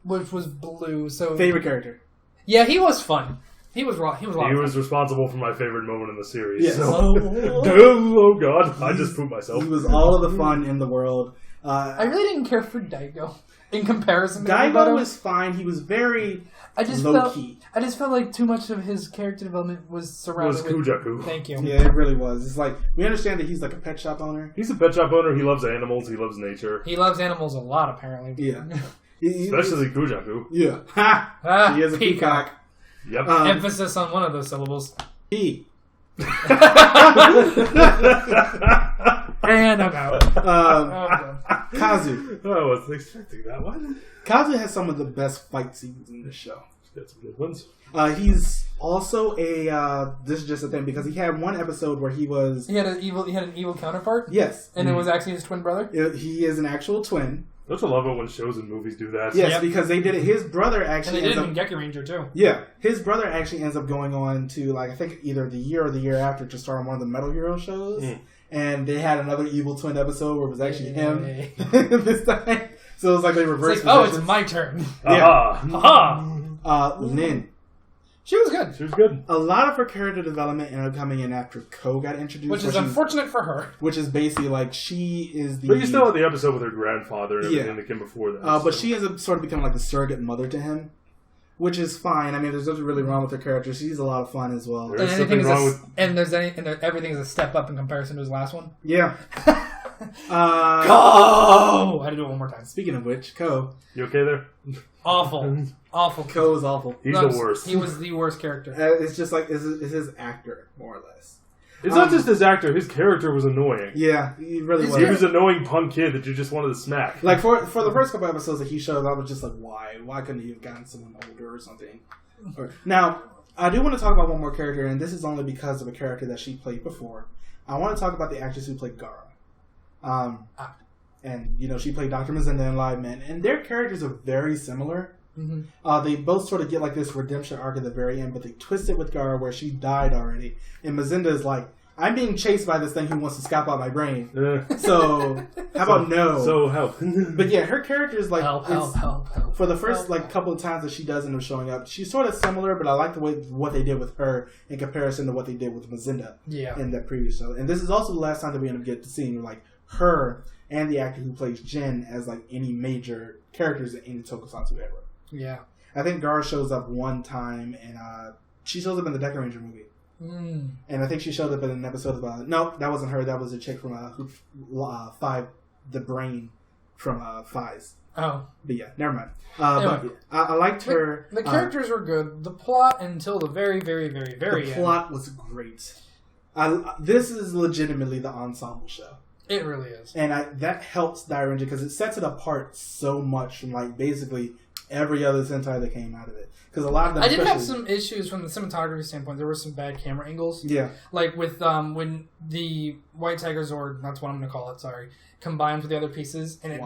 Which was blue, so... Favorite character. Yeah, he was fun. He was raw. He was responsible for my favorite moment in the series. Yes. So. Oh God! I just pooped myself. He was all of the fun in the world. I really didn't care for Daigo in comparison to Daigo was fine. He was very low-key. I just felt like too much of his character development was surrounded with Kujaku. Thank you. Yeah, it really was. It's like, we understand that he's like a pet shop owner. He's a pet shop owner. He loves animals. He loves nature. He loves animals a lot, apparently. Yeah. Especially Kujaku. Yeah. Ha! He is a peacock. Yep. Emphasis on one of those syllables. He. And I'm out. Kazu. I wasn't expecting that one. Kazu has some of the best fight scenes in this show. Got some good ones. He's also this is just a thing because he had one episode where he had an evil counterpart. Yes, and it was actually his twin brother. He is an actual twin. Don't you love it when shows and movies do that? Yes, because they did it. His brother actually, and they did it in Geki Ranger too. Yeah, his brother actually ends up going on to I think either the year or the year after to star on one of the Metal Hero shows. And they had another evil twin episode where it was actually him this time. So it was like they reversed. It's like, it's my turn. Yeah. Lin. She was good. She was good. A lot of her character development ended up coming in after Ko got introduced. Which is unfortunate for her. Which is basically like she is the... But you still had the episode with her grandfather and everything that came before that. But she ends up sort of becoming like the surrogate mother to him. Which is fine. I mean, there's nothing really wrong with her character. She's a lot of fun as well. And everything is a step up in comparison to his last one. Yeah. Ko! I had to do it one more time. Speaking of which, Ko. You okay there? Awful. Awful. Ko is awful. He's the worst. He was the worst character. It's just like, it's his actor, more or less. It's not just his actor. His character was annoying. Yeah, he really was. He was an annoying punk kid that you just wanted to smack. Like, for the first couple episodes that he showed, I was just like, why? Why couldn't he have gotten someone older or something? Now, I do want to talk about one more character, and this is only because of a character that she played before. I want to talk about the actress who played Gara. And, she played Dr. Mazinda in Live Men, and their characters are very similar. Mm-hmm. They both sort of get like this redemption arc at the very end, but they twist it with Gara where she died already. And Mazinda is like, I'm being chased by this thing who wants to scalp out my brain. So, how about no? So help. But yeah, her character is like... Help. For the first couple of times that she does end up showing up, she's sort of similar, but I like the way what they did with her in comparison to what they did with Mazinda in that previous show. And this is also the last time that we end up getting to seeing like her and the actor who plays Jin as like any major characters in any Tokusatsu era. Yeah. I think Gara shows up one time, and she shows up in the Deca Ranger movie. And I think she showed up in an episode about... No, that wasn't her. That was a chick from Five, the brain from Fives. Oh. But yeah, never mind. But I liked her. The characters were good. The plot until the very, very, very, very end. The plot was great. This is legitimately the ensemble show. It really is. And that helps Dairanger because it sets it apart so much from like basically every other Sentai that came out of it. Because a lot of them... I did have some issues from the cinematography standpoint. There were some bad camera angles. Yeah. Like with when the White Tiger Zord, that's what I'm going to call it, sorry, combined with the other pieces. And it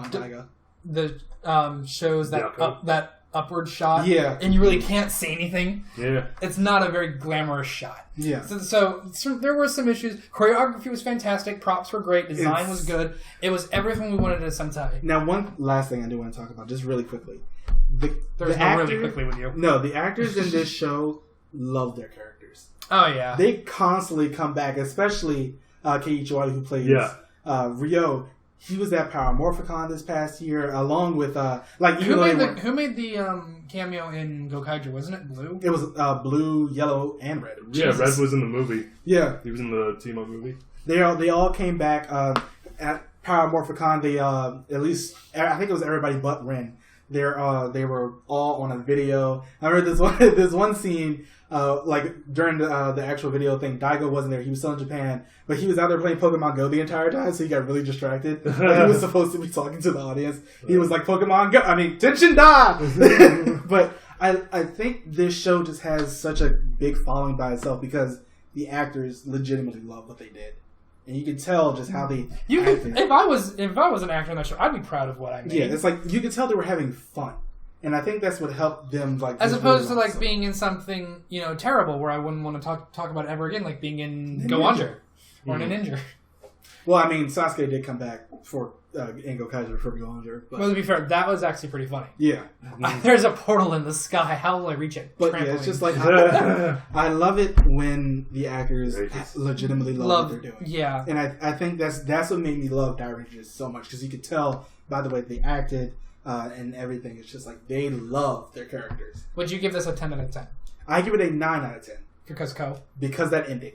shows that upward shot. Yeah. And you really can't see anything. Yeah. It's not a very glamorous shot. Yeah. So there were some issues. Choreography was fantastic. Props were great. Design was good. It was everything we wanted in a Sentai. Now, one last thing I do want to talk about, just really quickly. There's no really quickly with you. No, the actors in this show love their characters. Oh, yeah. They constantly come back, especially Keiichi Wada, who plays Ryo. He was at Power Morphicon this past year, along with who made the cameo in Gokaiger? Wasn't it Blue? It was blue, yellow, and red. Yeah, Red was in the movie. Yeah, he was in the team-up movie. They all came back at Power Morphicon. They at least I think it was everybody but Ren. They were all on a video. I remember this one scene, like during the actual video thing. Daigo wasn't there; he was still in Japan, but he was out there playing Pokemon Go the entire time, so he got really distracted. Like he was supposed to be talking to the audience. He was like, "Pokemon Go!" I mean, Tenshin Da! But I think this show just has such a big following by itself because the actors legitimately love what they did. And you can tell just how they... If I was an actor in that show, I'd be proud of what I made. Yeah, it's like you could tell they were having fun. And I think that's what helped them like... As opposed to like being in something, terrible where I wouldn't want to talk about it ever again, like being in Go Under or in a Ninja. Well, I mean, Sasuke did come back for Engo Kaiser for Dairanger. Well, to be fair, that was actually pretty funny. Yeah. There's a portal in the sky. How will I reach it? But yeah, it's just like, I love it when the actors legitimately love what they're doing. Yeah. And I think that's what made me love Dairanger so much, because you could tell by the way they acted and everything. It's just like they love their characters. Would you give this a 10 out of 10? I give it a 9 out of 10. Because Co. Because that ending.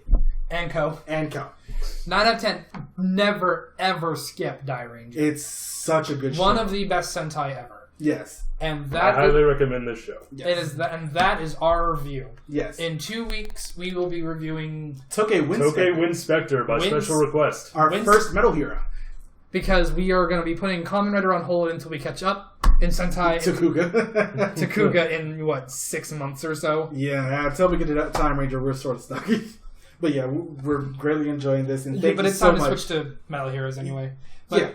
And Co. 9 out of 10. Never, ever skip Dairanger. It's such a good show. One of the best Sentai ever. Yes. I And that highly recommend this show. Yes. And that is our review. Yes. In 2 weeks, we will be reviewing Tokei Winspector by special request. Our first Metal Hero. Because we are going to be putting Kamen Rider on hold until we catch up in Sentai. Takuga in, 6 months or so? Yeah, until we get to Time Ranger, we're sort of stuck. But yeah, we're greatly enjoying this. And thank but you it's so time much. to switch to Metal Heroes anyway. But yeah.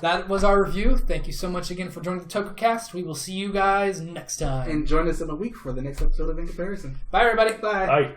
That was our review. Thank you so much again for joining the Tokucast. We will see you guys next time. And join us in a week for the next episode of In Comparison. Bye, everybody. Bye. Bye.